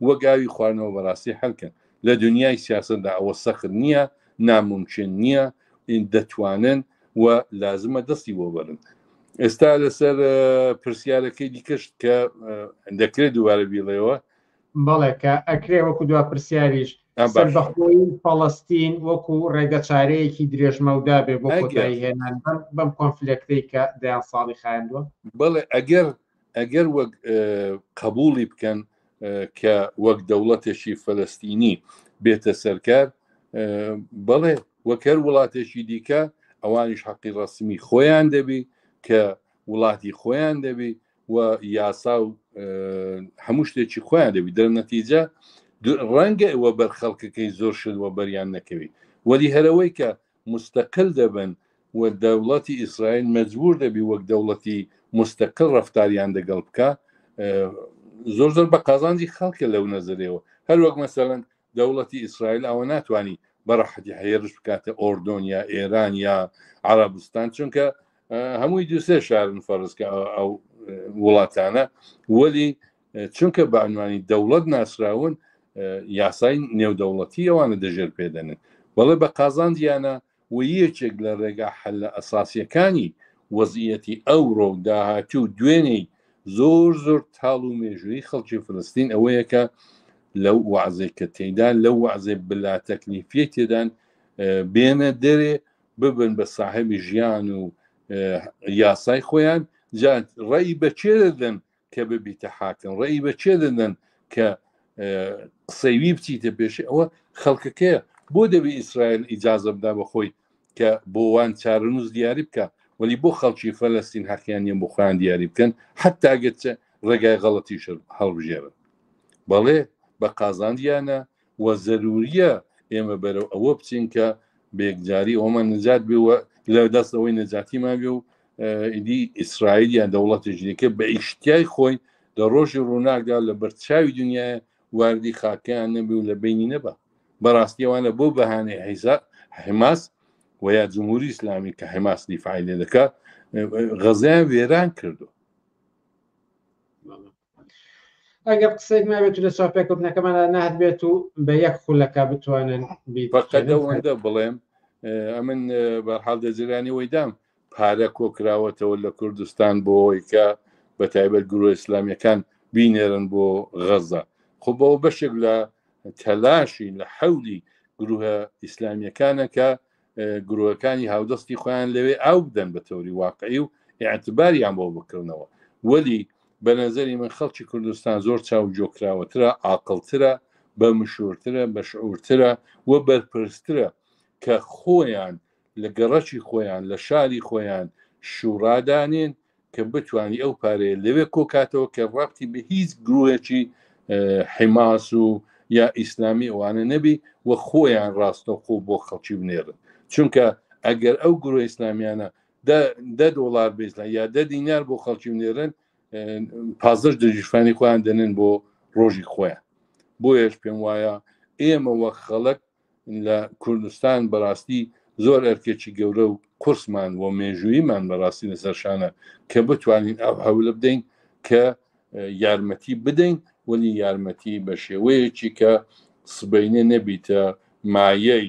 وەگاوی خواردنەوە بەڕاستی هەڵکەن لە دنیای سیاسەتدا ئەوە سەخت نییە ناممکن نییە دەتوانن و لازمە دەستی بۆ بەرن ئێستا لەسەر پرسیارەکەی دیکەشت کە دەکرێت دووارە بیڵێەوە
بەڵێ کە ئەکرێ وەکو دوا پرسیاریش بەخۆی فەڵەستین وەکو ڕێگە چارەیەکی درێژمەودا بێ بۆ کۆتایی هێنان بەم کۆنفلێکتەی کە دەیان ساڵی خایاندووە
بەڵێ ئەگەر وەک قبولی بکەن کە وەک دەوڵەتێکی فەلەستینی بێتە سەرکار بەڵێ وەک هەر وڵاتێکی دیکە ئەوانیش حەقی ڕسمی خۆیان دەبی کە وڵاتی خۆیان دەبی و یاسا و هەموو شتێکی خۆیان دەبی دەرنەتیجە ڕەنگە ئەوە بەر خەڵکەکەی زۆر شدوە بەریان نەکەوی وەلی هەرەوەی کە مستەقل دەبن و دەوڵەتی ئیسرائیل مەجبور دەبی وەک دەوڵەتی مستەقل ڕەفتاریان دەگەڵ بکە زۆر زۆر بە قازانجی خەڵکە لەو نەزرەوە هەر وەک مەسەڵەن دەوڵەتی ئیسرائیل ئەوە ناتوانانی بەڕەحەتی هەیەش بکاتە ئۆردۆن یا ئێران یا عەرەبستان چونکە هەمووی دوسێ شارن فەرزکە ئەو وڵاتانە وەلی چونکە بە عنوانی دەوڵەت ناسراون یاسای نێودەوڵەتی ئەوانە دەژێر پێدەنن بەڵێ بە قازانجیانە و یەکێک لە ڕێگا حەل لە ئەساسیەکانی وەزعیەتی ئەوڕۆ داهاتوو دوێنەی زۆر زۆر تاڵ و مێژووی خەڵکی فلستین ئەوەیە کە لەو وعزەی کە تێدان لەو وعزەی بلا تەکلیفیە تێدان بێنە دەرێ ببن بە ساحەبی ژیان و یاسای خۆیان جا ڕێی بەچێ دەدەن کە ببیتە حاکم ڕێی بەچێ دەدەن کە قسەیوی بچیتە پێشی ئەوە خەڵکەکەیە بۆ دەبی ئیسرائیل ئیجازە بدا بە خۆی کە بۆ وان چارەنووس دیاری بکە وەلی بۆ خەڵکی فەلەستین حەقیانیە بۆ خۆیان دیاری بکەن حتا گەچە ڕێگای غەڵەتیش هەڵبژێرن بەڵێ بە قازانجیانە و زەروریە ئێمە بەرەو ئەوە بچین کە بێکجاری ئەومە نەجات بێوە لە دەستەوەی نەجاتیمان بێ و ئیدی ئیسرائیل یان دەوڵەتێکی دیکە بە ئیشتیای خۆی لە ڕۆژی ڕووناکدا لە بەرچاوی دنیاە واردی خاکەیان نەبێ و لە بینی نەبە بەڕاستیەوانە بۆ بەهانەی حماس و یا جمهوری ئیسلامی کە حماس دیفاعی لێ دەکات غەزایان وێران کردو.
ئەگەر قسەیت نابێت لە چاپێکوتنەکەمانە نهات بێت و بە یەک خولەکە بتوانن
بەقەدەوەندە بڵێم ئەمن بەرحاڵ دەجرانی وەیدام پارە کۆکراوەتەوە لە کوردستان بۆ ئەوەی کە بە تایبەت گروه ئیسلامیەکان بینێرن بۆ غەزە. خۆ بەوە بەشێک لە تەلاشی لە حەولی گروهە ئیسلامیەکانە کە گروهەکانی هاودەستی خۆیان لەوێ ئاو بدەن بە تەوری واقعی و ئاعتباریان بۆ بکردنەوە. وەلی بە نەزەری من خەڵکی کوردستان زۆر چاو جۆکراوەترە، عاقڵترە، بە مشورترە، بە شعورترە و بەرپرسترە کە خۆیان لە گەڕەکی خۆیان لە شاری خۆیان شوڕادانێن کە بتوانی ئەو پارەیە لەوێ کۆکاتەوە کە ڕابتی بە هیچ گروهێکی حماس و یا ئیسلامی ئەوانە نەبی و خۆیان ڕاستەوخۆ بۆ خەڵکی بنێرن. چونکە ئەگەر ئەو گروه ئیسلامیانە $10 بێزلان یا $10 بۆ خەڵکی بنێرن 15 دەژیفانی خۆیان دەنن بۆ ڕۆژی خۆیان. بۆیەش پێم وایە ئێمە وەک خەڵک لە کوردستان بەڕاستی زۆر ئەرکێکی گەورە و قورسمان و مێژوویمان بەڕاستی لەسەرشانە کە بتوانین ئەو هەولە بدەین کە یارمەتی بدەین وەلی یارمەتی بە شێوەیەکی کە سبەینە نەبیتە مایەی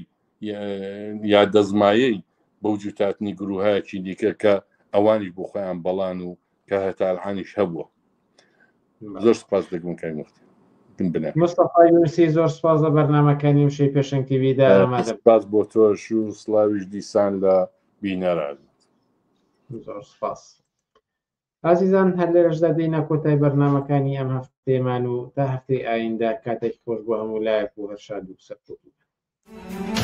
یا دەزمایەی بەوجوتاتنی گروهایەکی دیکە کە ئەوانیش بۆ خۆیان بەڵان و کە هەتاڵحانیش هەبووە. زۆر سپاس دەکەم کای مفتی.
مستەفا یونسی زۆر سپاس لە بەرنامەکانی وشەی پێشەنگ تیڤیدا
سپاس بۆ تۆش و سڵاویش دیسان لە بینەران.
زۆر سپاس. ئازیزان هەر لێرەشدا دێینە کۆتای بەرنامەکانی ئەم هەفتەیەمان و تا هەفتەی ئایندا کاتێک خۆش بۆ هەموو لایەک و هەر شاد و سەرکەوتوو.